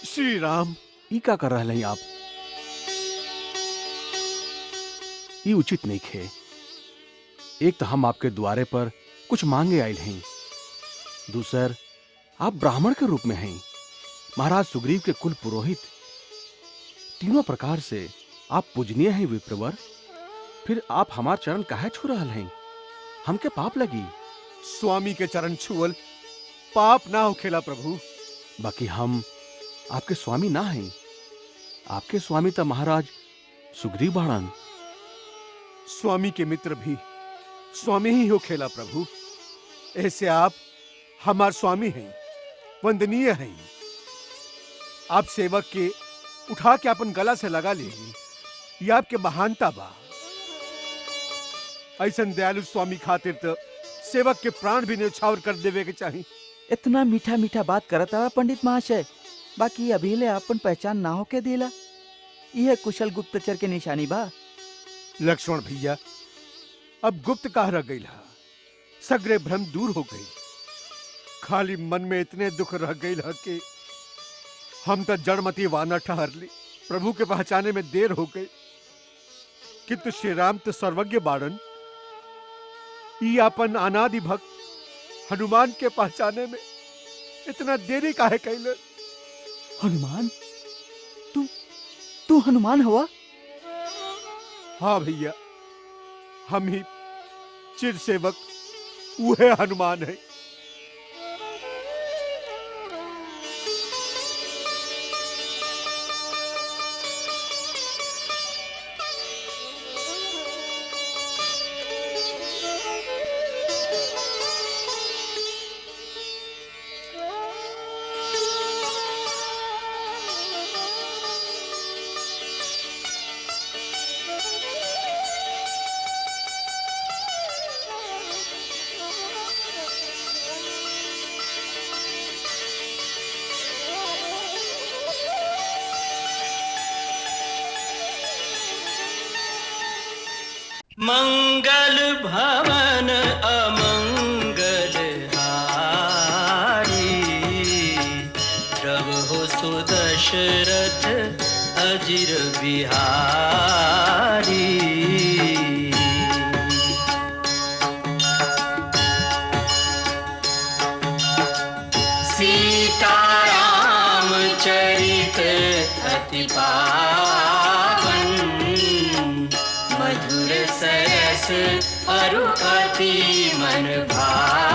श्री राम, ई का कर रहे हैं आप? ये उचित नहीं खे। एक तो हम आपके द्वारे पर कुछ मांगे आयल हैं, दूसर आप ब्राह्मण के रूप में हैं, महाराज सुग्रीव के कुल पुरोहित। तीनों प्रकार से आप पूजनीय हैं विप्रवर। फिर आप हमार चरण काहे छू रहल हैं? हमके पाप लगी। स्वामी के चरण छुअल पाप ना होखेला प्रभु। बाकी हम आपके स्वामी ना हैं। आपके स्वामी तो महाराज सुग्रीव बाणन। स्वामी के मित्र भी स्वामी ही होखेला प्रभु। ऐसे आप हमार स्वामी हैं, वंदनीय हैं। आप सेवक के उठा के अपन गला से लगा लीजिए, ये आपके महानता बा। ऐसन दयालु स्वामी खातिर तो सेवक के प्राण भी न्यौछावर कर देवे के चाहिए। इतना मीठा मीठा बात करता है पंडित महाशय, बाकी अभी ले अपन पहचान ना हो के दिला। यह कुशल गुप्तचर के निशानी बा। लक्ष्मण भैया, अब गुप्त कह रह गई, सगरे भ्रम दूर हो गई। खाली मन में इतने दुख रह गई कि हम तो जड़मती वानर ठहर ली। प्रभु के पहचाने में देर हो गई, किंतु श्री राम तो सर्वज्ञ बाड़न। ई अपन अनादि भक्त हनुमान के पहचाने में इतना देरी काहे कैले? हनुमान? तू हनुमान हुआ? हाँ भैया, हम ही चिर सेवक वह हनुमान है। मंगल भवन अमंगल हारी, प्रभु सुदशरथ अजिर बिहारी। सीताराम चरित अति पावन, मधुर सरस अरु अति मन भावन।